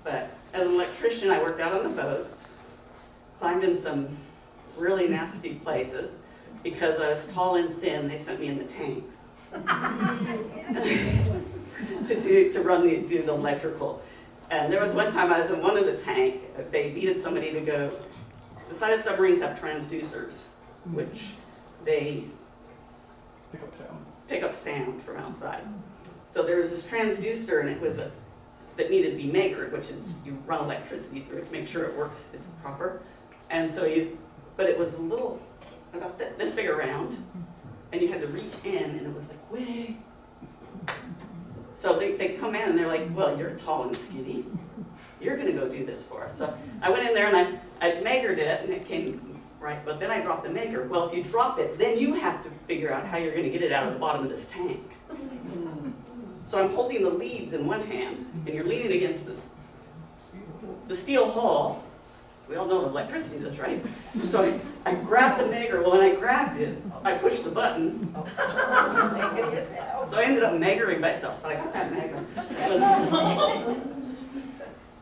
Speaker 11: But as an electrician, I worked out on the boats, climbed in some really nasty places. Because I was tall and thin, they sent me in the tanks to do the electrical. And there was one time I was in one of the tank, they needed somebody to go, the side of submarines have transducers, which they pick up sound from outside. So there was this transducer, and it was that needed to be measured, which is you run electricity through it to make sure it works, is proper. And so but it was a little, about this big around, and you had to reach in, and it was like, way. So they come in, and they're like, well, you're tall and skinny. You're gonna go do this for us. So I went in there, and I measured it, and it came right, but then I dropped the maker. Well, if you drop it, then you have to figure out how you're gonna get it out of the bottom of this tank. So I'm holding the leads in one hand, and you're leaning against the steel hull. We all know what electricity does, right? So I grabbed the maker. Well, when I grabbed it, I pushed the button. So I ended up measuring myself, but I got that maker.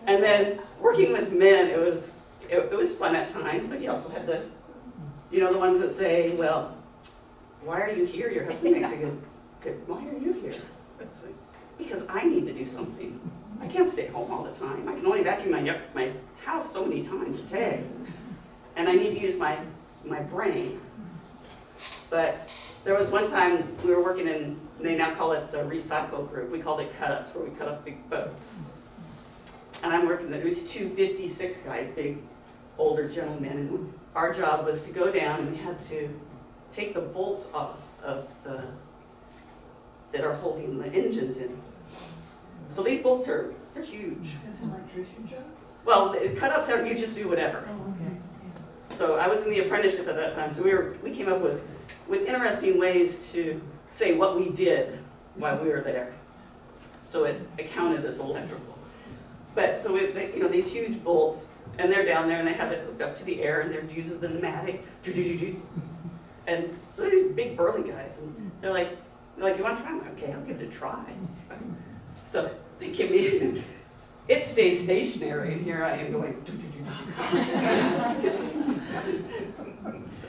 Speaker 11: And then working with men, it was fun at times, but you also had the ones that say, well, why are you here? Your husband makes a good, why are you here? It's like, because I need to do something. I can't stay home all the time. I can only vacuum my house so many times a day. And I need to use my brain. But there was one time we were working in, they now call it the recycle group. We called it cut-ups, where we cut up the boats. And I'm working, there was 2 56 guys, big, older gentlemen, and our job was to go down and we had to take the bolts off of that are holding the engines in. So these bolts they're huge.
Speaker 4: It's an electrician job?
Speaker 11: Well, the cut-ups are, you just do whatever.
Speaker 4: Oh, okay.
Speaker 11: So I was in the apprenticeship at that time, so we came up with interesting ways to say what we did while we were there. So it counted as electrical. But so these huge bolts, and they're down there and they have it hooked up to the air and they're using the pneumatic. And so these big burly guys, and they're like, you want to try? I'm like, okay, I'll give it a try. So they give me, it stays stationary, and here I am going.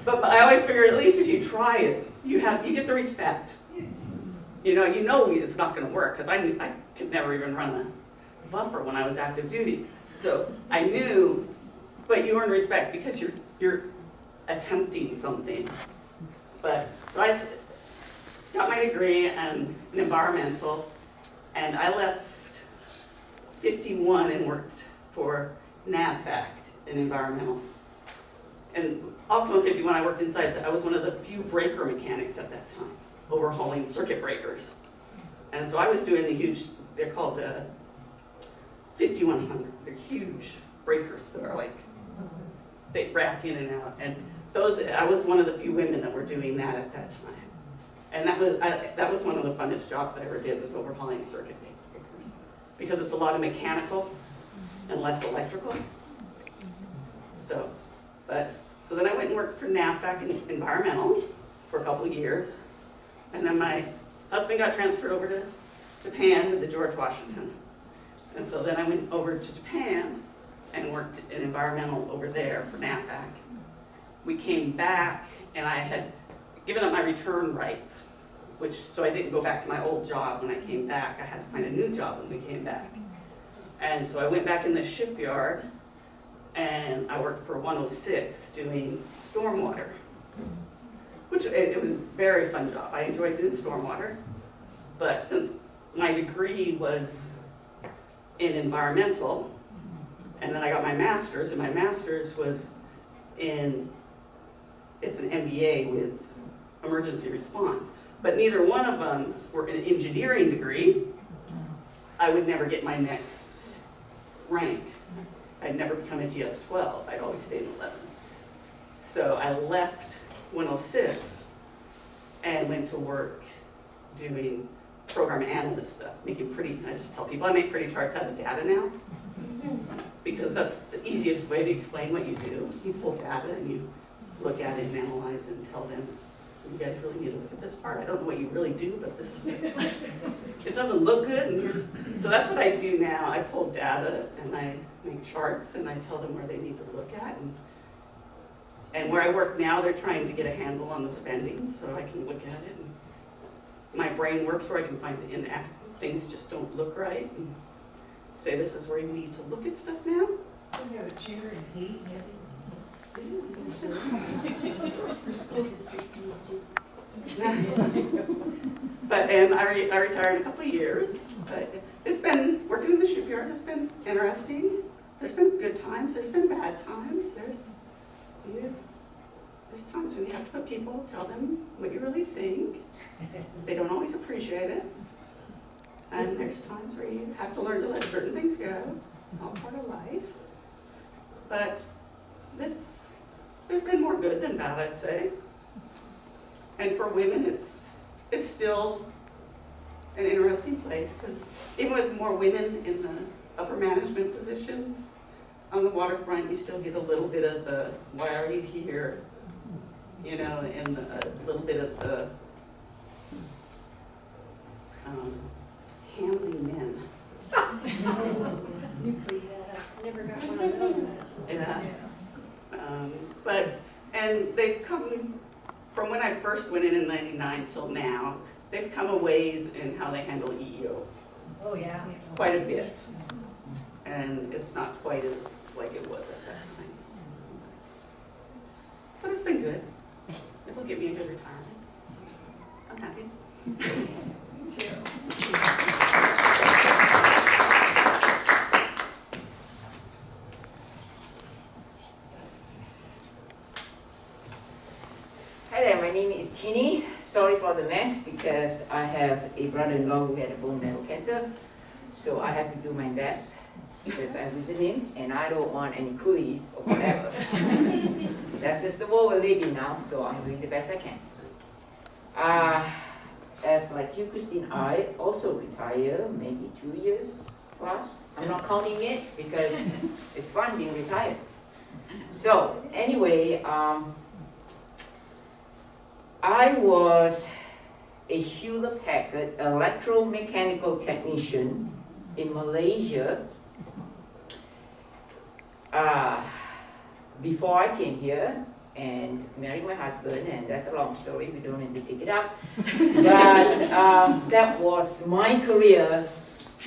Speaker 11: But I always figure, at least if you try it, you get the respect. You know it's not going to work, because I could never even run a buffer when I was active duty. So I knew, but you earn respect because you're attempting something. But so I got my degree in environmental, and I left 51 and worked for NAVFAC in environmental. And also in 51, I worked inside, I was one of the few breaker mechanics at that time, overhauling circuit breakers. And so I was doing the huge, they're called 5100. They're huge breakers that are like, they rack in and out. And those, I was one of the few women that were doing that at that time. And that was one of the funnest jobs I ever did, was overhauling circuit breakers. Because it's a lot of mechanical and less electrical. So then I went and worked for NAVFAC in environmental for a couple of years. And then my husband got transferred over to Japan with the George Washington. And so then I went over to Japan and worked in environmental over there for NAVFAC. We came back and I had given up my return rights, so I didn't go back to my old job when I came back. I had to find a new job when we came back. And so I went back in the shipyard and I worked for 106 doing stormwater, which it was a very fun job. I enjoyed doing stormwater, but since my degree was in environmental, and then I got my master's, and my master's was it's an MBA with emergency response, but neither one of them were an engineering degree, I would never get my next rank. I'd never become a GS-12, I'd always stayed in 11. So I left 106 and went to work doing program analyst stuff, making I just tell people I make pretty charts out of data now, because that's the easiest way to explain what you do. You pull data and you look at it and analyze it and tell them, you guys really need to look at this part. I don't know what you really do, but this is it doesn't look good. And so that's what I do now. I pull data and I make charts and I tell them where they need to look at. And where I work now, they're trying to get a handle on the spending so I can look at it. And my brain works where I can find things just don't look right and say, this is where you need to look at stuff now.
Speaker 4: So you have a chair in heat and everything? For school district,
Speaker 11: But, and I retired in a couple of years, but it's been, working in the shipyard has been interesting. There's been good times, there's been bad times, there's times when you have to put people, tell them what you really think. They don't always appreciate it. And there's times where you have to learn to let certain things go, all part of life. But there's been more good than bad, I'd say. And for women, it's still an interesting place, because even with more women in the upper management positions on the waterfront, you still get a little bit of the, why are you here? You know, and a little bit of the handsy men.
Speaker 10: You clean that up. Never got one of those.
Speaker 11: Yeah. And they've come, from when I first went in '99 till now, they've come a ways in how they handle EEO,
Speaker 2: Oh, yeah.
Speaker 11: quite a bit. And it's not quite as like it was at that time. But it's been good. It will give me a good retirement. I'm happy.
Speaker 12: Hi there, my name is Tini. Sorry for the mess because I have a brother-in-law who had a bone marrow cancer. So I have to do my best because I'm with him and I don't want any coolies or whatever. That's just the world we're living now, so I'm doing the best I can. As like you, Christine, I also retire maybe 2 years plus. I'm not counting it because it's fun being retired. So anyway, I was a Hewlett-Packard electromechanical technician in Malaysia before I came here and married my husband, and that's a long story, we don't need to pick it up. But that was my career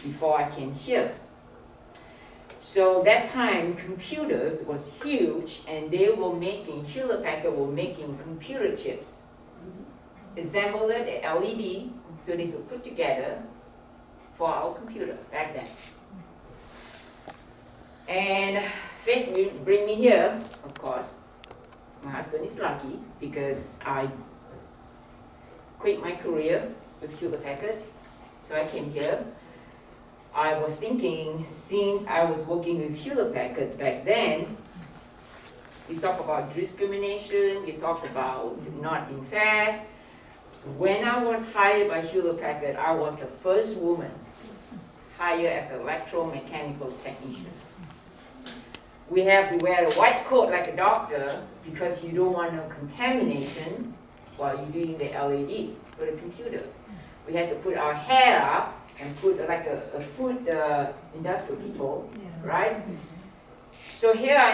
Speaker 12: before I came here. So that time, computers was huge, and they were making, Hewlett-Packard were making computer chips. Assembled it at LED, so they could put together for our computer back then. And fate will bring me here, of course. My husband is lucky because I quit my career with Hewlett-Packard, so I came here. I was thinking, since I was working with Hewlett-Packard back then, you talk about discrimination, you talk about not being fair. When I was hired by Hewlett-Packard, I was the first woman hired as an electromechanical technician. We have to wear a white coat like a doctor because you don't want no contamination while you're doing the LED for the computer. We had to put our hair up and put like a food industrial people, right? So here I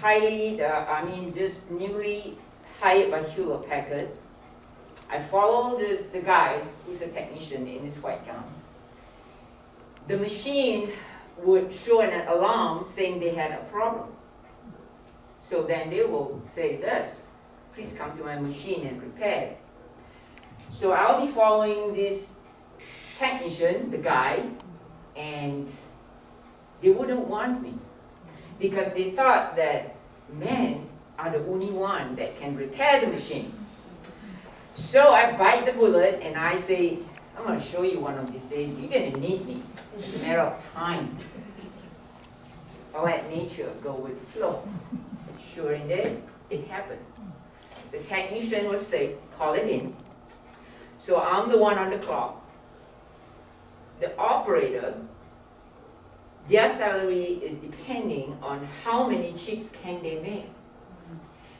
Speaker 12: am, just newly hired by Hewlett-Packard. I follow the guy who's a technician in his white gown. The machine would show an alarm saying they had a problem. So then they will say this, please come to my machine and repair it. So I'll be following this technician, the guy, and they wouldn't want me because they thought that men are the only one that can repair the machine. So I bite the bullet and I say, I'm going to show you one of these days, you're going to need me. It's a matter of time. I'll let nature go with the flow. Sure enough, it happened. The technician was sick, call it in. So I'm the one on the clock. The operator, their salary is depending on how many chips can they make.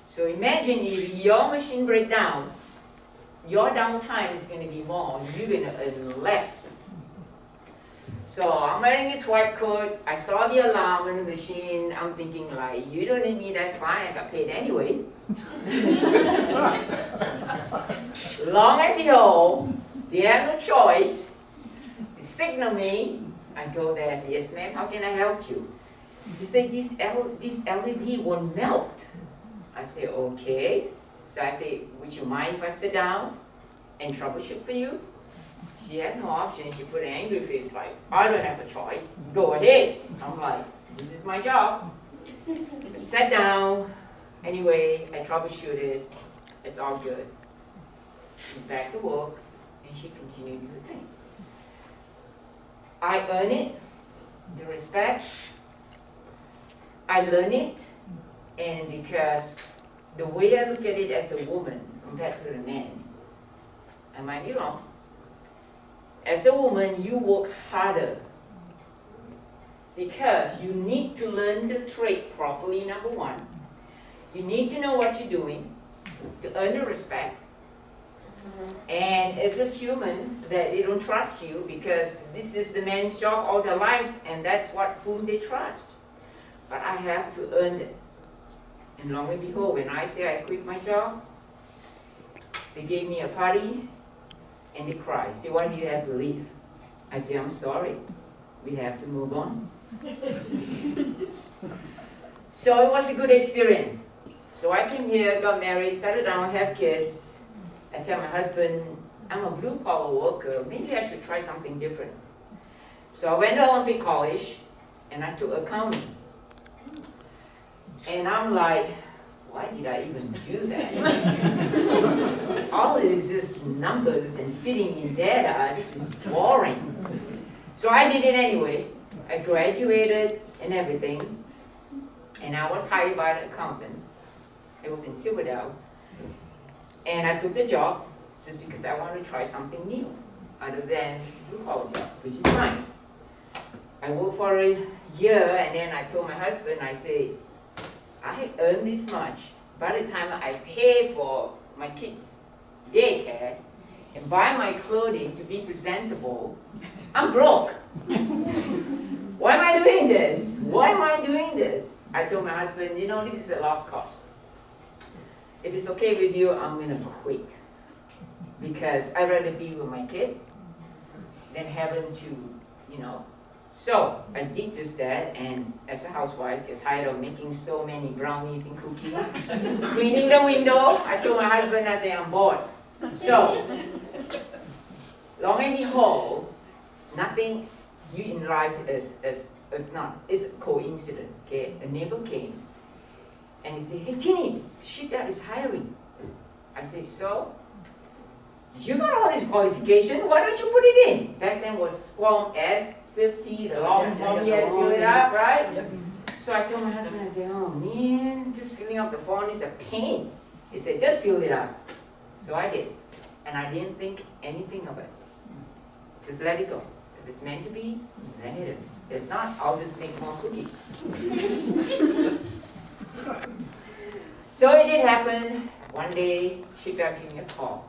Speaker 12: So imagine if your machine breaks down, your downtime is going to be more, you're going to earn less. So I'm wearing this white coat, I saw the alarm in the machine, I'm thinking like, you don't need me, that's fine, I got paid anyway. Long and behold, they have no choice. They signal me, I go there and say, yes ma'am, how can I help you? They say, this LED won't melt. I say, okay. So I say, would you mind if I sit down and troubleshoot for you? She has no option. She put an angry face like, I don't have a choice. Go ahead. I'm like, this is my job. I sat down. Anyway, I troubleshooted. It's all good. She's back to work, and she continued her thing. I earn it, the respect. I learn it, and because the way I look at it as a woman compared to the man, I might be wrong. As a woman, you work harder because you need to learn the trade properly, number one. You need to know what you're doing to earn the respect. And it's just human that they don't trust you because this is the man's job all their life, and that's whom they trust. But I have to earn it. And long and behold, when I say I quit my job, they gave me a party and they cried. Say, why do you have to leave? I say, I'm sorry. We have to move on. So it was a good experience. So I came here, got married, settled down, have kids. I tell my husband, I'm a blue-collar worker. Maybe I should try something different. So I went to Olympic College, and I took accounting. And I'm like, why did I even do that? All it is just numbers and fitting in data. This is boring. So I did it anyway. I graduated and everything. And I was hired by an accountant. It was in Silverdale. And I took the job just because I wanted to try something new other than blue-collar job, which is fine. I worked for a year, and then I told my husband, I say, I earn this much. By the time I pay for my kids' daycare and buy my clothing to be presentable, I'm broke. Why am I doing this? Why am I doing this? I told my husband, you know, this is a lost cause. If it's okay with you, I'm going to quit. Because I'd rather be with my kid than having to, you know. So I did just that, and as a housewife, you're tired of making so many brownies and cookies, cleaning the window. I told my husband, I said, I'm bored. So, long and behold, nothing you in life is it's a coincidence. Okay, a neighbor came, and he said, hey, Tini, the shipyard is hiring. I said, so? You got all this qualification, why don't you put it in? Back then was Form S50, the long form, you had to fill it up, right? Yep. So I told my husband, I said, oh man, just filling up the form is a pain. He said, just fill it up. So I did. And I didn't think anything of it. Just let it go. If it's meant to be, then it is. If not, I'll just make more cookies. So it did happen. One day, shipyard gave me a call.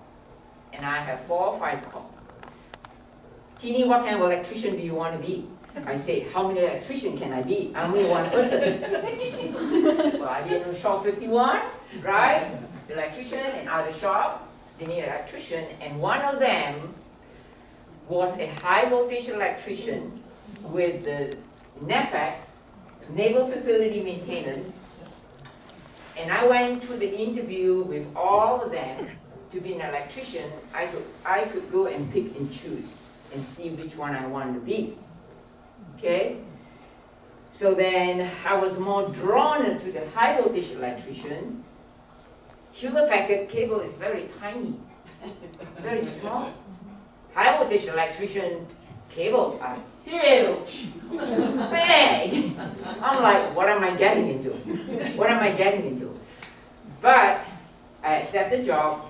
Speaker 12: And I have 4 or 5 calls. Tini, what kind of electrician do you want to be? I say, how many electrician can I be? I'm only one person. Well, I did in shop 51, right? The electrician and other shop, they need an electrician, and one of them was a high voltage electrician with the NFAC, Naval Facility Maintenance. And I went to the interview with all of them. To be an electrician, I could go and pick and choose and see which one I wanted to be. Okay? So then I was more drawn to the high voltage electrician. Hewlett Packard cable is very tiny, very small. High voltage electrician cable are huge, big. I'm like, what am I getting into? What am I getting into? But I accepted the job.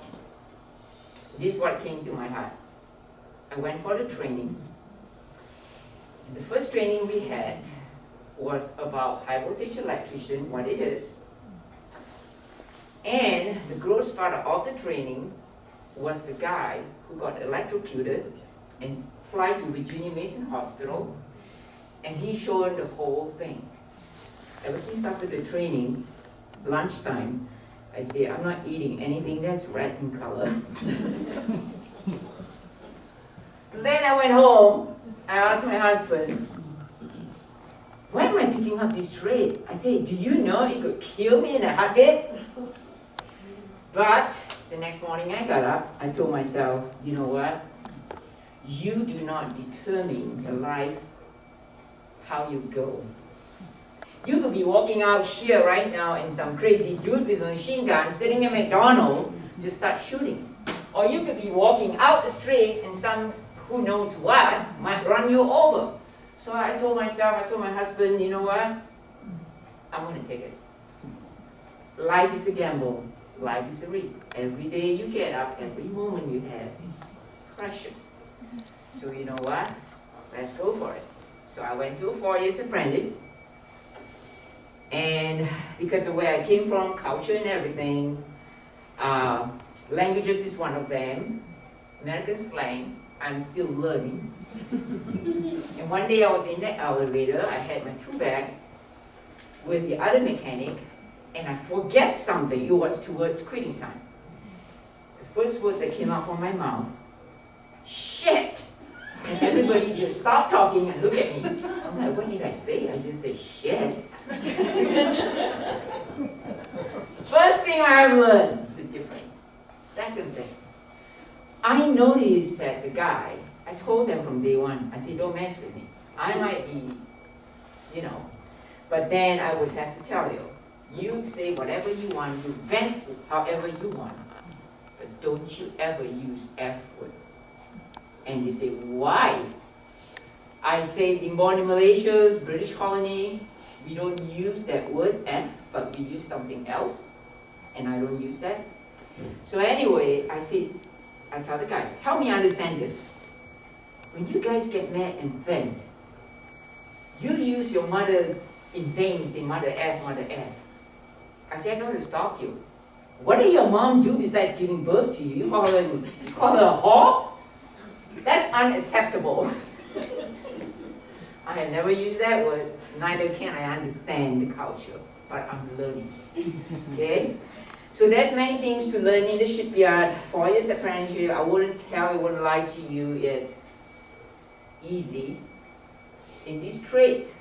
Speaker 12: This is what came to my heart. I went for the training. And the first training we had was about high voltage electrician, what it is. And the gross part of all the training was the guy who got electrocuted and fly to Virginia Mason Hospital, and he showed the whole thing. Ever since after the training, lunchtime, I say, I'm not eating anything that's red in color. Then I went home, I asked my husband, why am I picking up this trade? I said, do you know it could kill me in a heartbeat? But the next morning I got up, I told myself, you know what? You do not determine your life how you go. You could be walking out here right now and some crazy dude with a machine gun sitting at McDonald's just start shooting. Or you could be walking out the street and some who knows what might run you over. So I told myself, I told my husband, you know what? I'm gonna take it. Life is a gamble. Life is a risk. Every day you get up, every moment you have is precious. So you know what? Let's go for it. So I went to a 4 years apprentice. And because of where I came from, culture and everything, languages is one of them. American slang, I'm still learning. And one day I was in the elevator, I had my tool bag with the other mechanic, and I forget something. It was towards quitting time. The first word that came out from my mouth, shit! And everybody just stopped talking and looked at me. I'm like, what did I say? I just said shit. First thing I've learned, the difference. Second thing, I noticed that the guy, I told them from day one, I said, don't mess with me. I might be, you know, but then I would have to tell you, you say whatever you want, you vent however you want, but don't you ever use F word. And they say, why? I say, being born in Malaysia, British colony, we don't use that word F, but we use something else, and I don't use that. So anyway, I tell the guys, help me understand this. When you guys get mad and vent, you use your mother's in vain, say mother F, mother F. I said, I'm going to stop you. What did your mom do besides giving birth to you? You call her a whore? That's unacceptable. I have never used that word, neither can I understand the culture, but I'm learning. Okay? So there's many things to learn in the shipyard. 4 years apprenticeship, I wouldn't lie to you, it's easy. In this trade,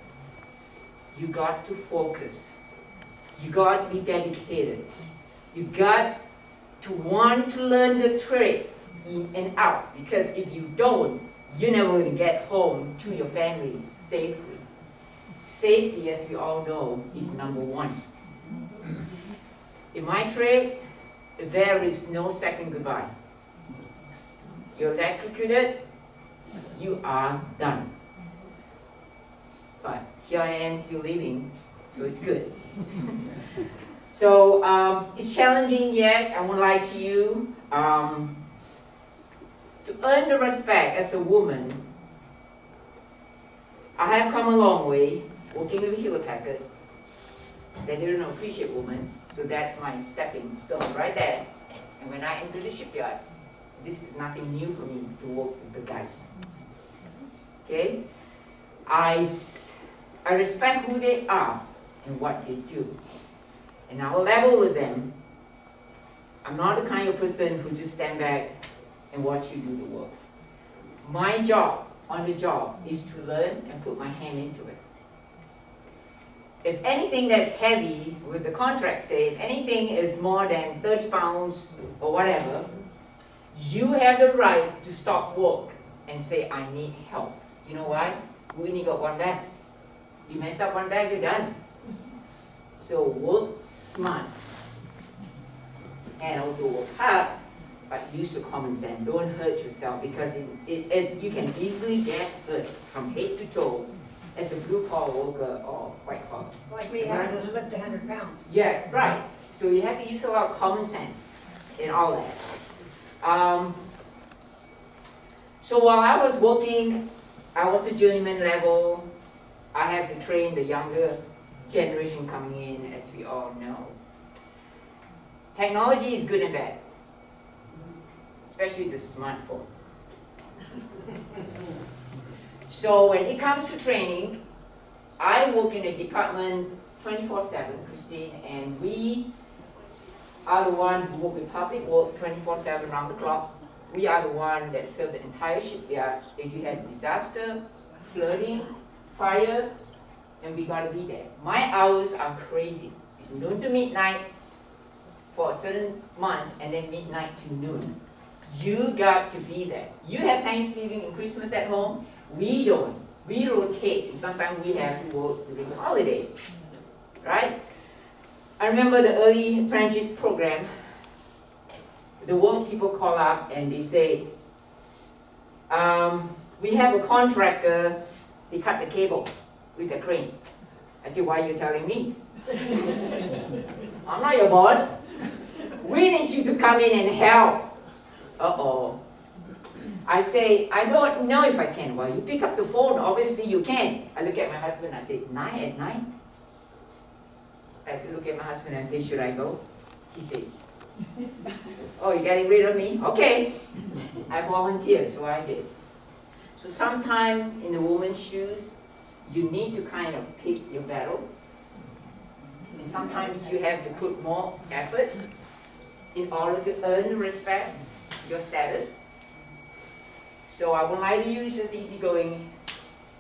Speaker 12: you got to focus. You got to be dedicated. You got to want to learn the trade in and out, because if you don't, you're never going to get home to your family safely. Safety, as we all know, is number one. In my trade, there is no second goodbye. You're electrocuted, you are done. But here I am still living, so it's good. So it's challenging, yes, I won't lie to you. To earn the respect as a woman, I have come a long way working with Hewlett Packard. They didn't appreciate women, so that's my stepping stone right there. And when I enter the shipyard, this is nothing new for me to work with the guys. Okay? I respect who they are and what they do. And I will level with them. I'm not the kind of person who just stand back and watch you do the work. My job on the job is to learn and put my hand into it. If anything that's heavy, with the contract say, if anything is more than 30 pounds or whatever, you have the right to stop work and say, I need help. You know why? We only got one bag. You mess up one bag, you're done. So work smart. And also work hard, but use your common sense. Don't hurt yourself, because you can easily get hurt from head to toe as a blue-collar worker or white-collar.
Speaker 9: Like me having to lift 100 pounds.
Speaker 12: Yeah, right. So you have to use a lot of common sense in all that. So while I was working, I was a journeyman level. I had to train the younger generation coming in, as we all know. Technology is good and bad, especially the smartphone. So when it comes to training, I work in a department 24/7, Christine, and we are the one who work with public work 24/7 around the clock. We are the one that serve the entire shipyard. If you have disaster, flooding, fire, and we gotta be there. My hours are crazy. It's noon to midnight, for a certain month and then midnight to noon. You got to be there. You have Thanksgiving and Christmas at home. We don't. We rotate. Sometimes we have to work during the holidays, right? I remember the early apprenticeship program. The work people call up and they say, we have a contractor, they cut the cable with a crane. I said, why are you telling me? I'm not your boss. We need you to come in and help. Uh-oh. I say, I don't know if I can. Well, you pick up the phone, obviously you can. I look at my husband, I say, 9 at night? I look at my husband and I say, should I go? He said, oh, you're getting rid of me? Okay. I volunteered, so I did. So sometime in the woman's shoes, you need to kind of pick your battle. And sometimes you have to put more effort in order to earn respect, your status. So I would like to use this easygoing.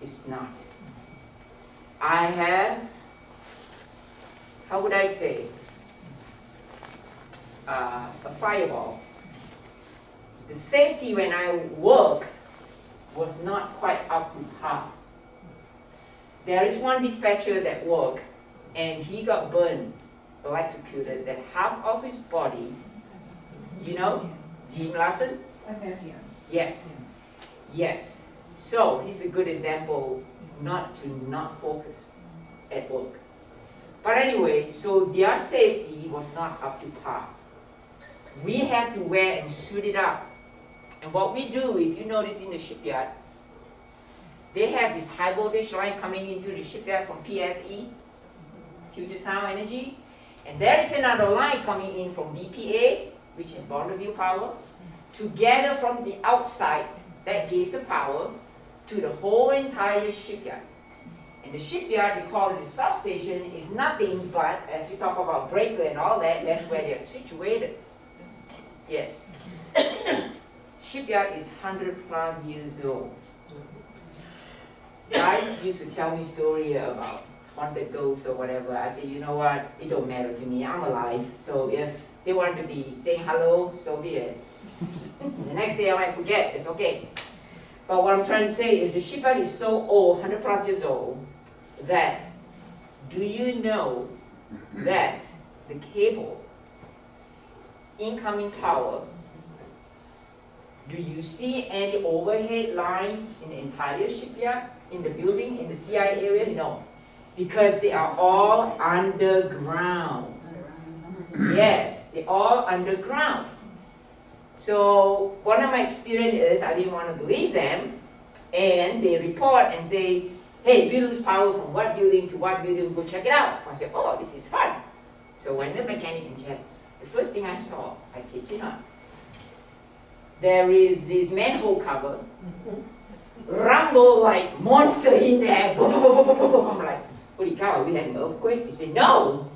Speaker 12: It's not. I have, how would I say, a firewall. The safety when I work was not quite up to par. There is one dispatcher that worked and he got burned, electrocuted, that half of his body, you know, Jim Larson?
Speaker 4: I met him.
Speaker 12: Yes, yes. So he's a good example not to not focus at work. But anyway, so their safety was not up to par. We have to wear and suit it up. And what we do, if you notice in the shipyard, they have this high voltage line coming into the shipyard from PSE, Puget Sound Energy, and there is another line coming in from BPA, which is Bonneville Power, together from the outside that gave the power to the whole entire shipyard. And the shipyard, we call it the substation, is nothing but, as you talk about breaker and all that, that's where they're situated. Yes. Shipyard is 100+ years old. Guys used to tell me story about haunted ghosts or whatever. I say, you know what, it don't matter to me, I'm alive. So if they want to be saying hello, so be it. The next day I might forget, it's okay. But what I'm trying to say is the shipyard is so old, 100+ years old, that do you know that the cable, incoming power, do you see any overhead line in the entire shipyard, in the building, in the CI area? No, because they are all underground. Yes, they're all underground. So one of my experiences is I didn't want to believe them, and they report and say, hey, we lose power from what building to what building, go check it out. I said, oh, this is fun. So when the mechanic can check, the first thing I saw, I kid you not, there is this manhole cover, rumble like monster in there. I'm like, holy cow, are we having an earthquake? He said, no,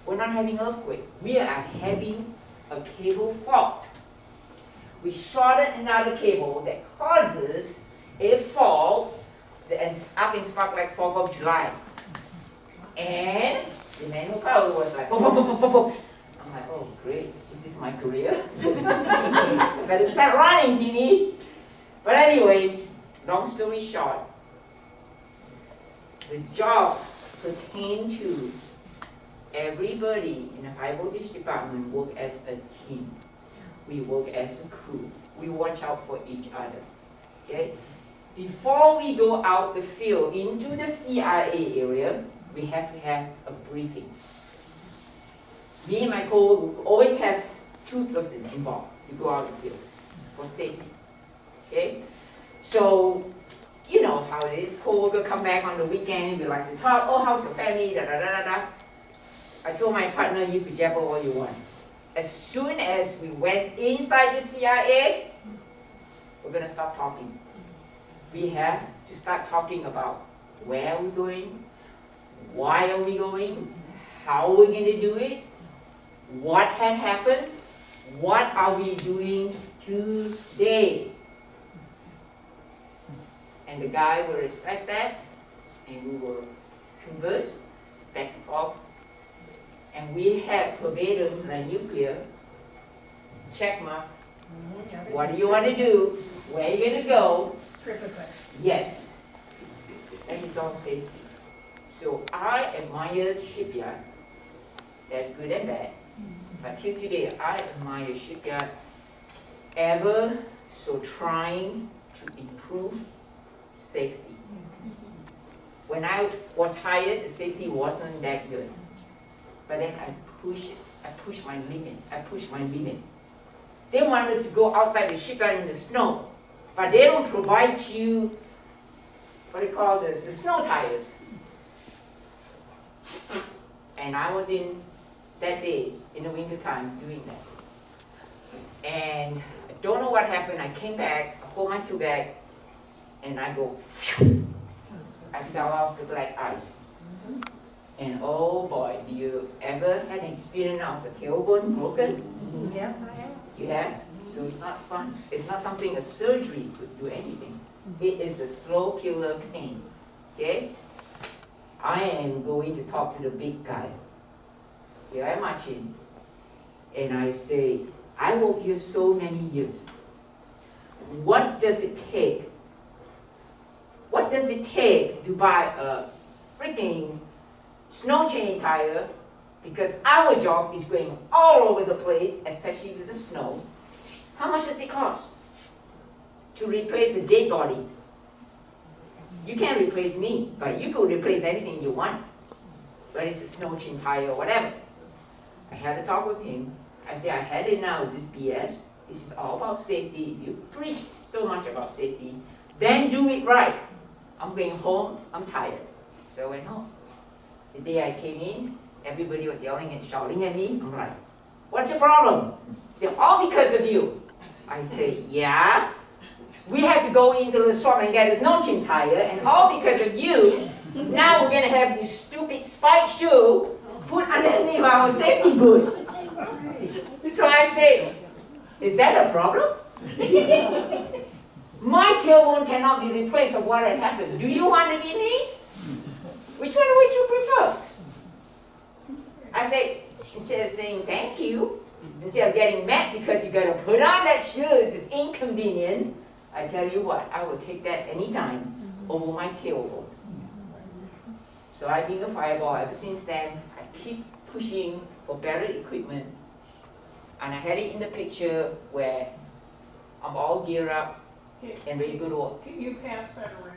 Speaker 12: we're not having an earthquake. We are having a cable fault. We shorted another cable that causes a fault and up in spark like 4th of July. And the manhole cover was like, I'm like, oh great, this is my career. Better start running, Tini. But anyway, long story short, the job pertained to everybody in the high voltage department work as a team. We work as a crew. We watch out for each other. Okay? Before we go out the field into the CIA area, we have to have a briefing. Me and my co-worker always have 2 persons involved to go out the field for safety. Okay? So, you know how it is. Co-worker come back on the weekend, we like to talk, oh, how's your family, da da da da da. I told my partner, you could jabber all you want. As soon as we went inside the CIA, we're going to stop talking. We have to start talking about where we're going, why are we going, how we're going to do it, what had happened, what are we doing today. And the guy will respect that, and we will converse back and forth. and we had verbatim like nuclear, check mark, what do you want to do, where are you going to go? Yes, that is all safety. So I admire shipyard, that's good and bad, but till today I admire shipyard ever so trying to improve safety. When I was hired, the safety wasn't that good. But then I pushed my limit. They want us to go outside the shipyard in the snow, but they don't provide you, what do you call this, the snow tires. And I was in that day, in the winter time, doing that. And I don't know what happened, I came back, I hold my tool bag, and I go, phew. I fell off the black ice. And oh boy, do you ever had an experience of a tailbone broken?
Speaker 9: Yes, I have.
Speaker 12: You have? So it's not fun. It's not something a surgery could do anything. It is a slow killer pain. Okay? I am going to talk to the big guy. Here I march in. And I say, I worked here so many years. What does it take? What does it take to buy a freaking snow chain tire? Because our job is going all over the place, especially with the snow. How much does it cost to replace a dead body? You can't replace me, but you could replace anything you want. Whether it's a snow chain tire or whatever. I had a talk with him. I said, I had enough of this BS. This is all about safety. You preach so much about safety, then do it right. I'm going home, I'm tired. So I went home. The day I came in, everybody was yelling and shouting at me. I'm like, what's your problem? They said, all because of you. I say, yeah. We had to go into the shop and get a snow chain tire, and all because of you. Now we're gonna have this stupid spike shoe put underneath our safety boots. So I say, is that a problem? My tailbone cannot be replaced of what had happened. Do you want to be me? Which one would you prefer? I say, instead of saying thank you, instead of getting mad because you got to put on that shoes, it's inconvenient, I tell you what, I will take that anytime over my tailbone. So I've been a fireball ever since then. I keep pushing for better equipment. And I had it in the picture where I'm all geared up and ready to go to work.
Speaker 5: Can you pass that around?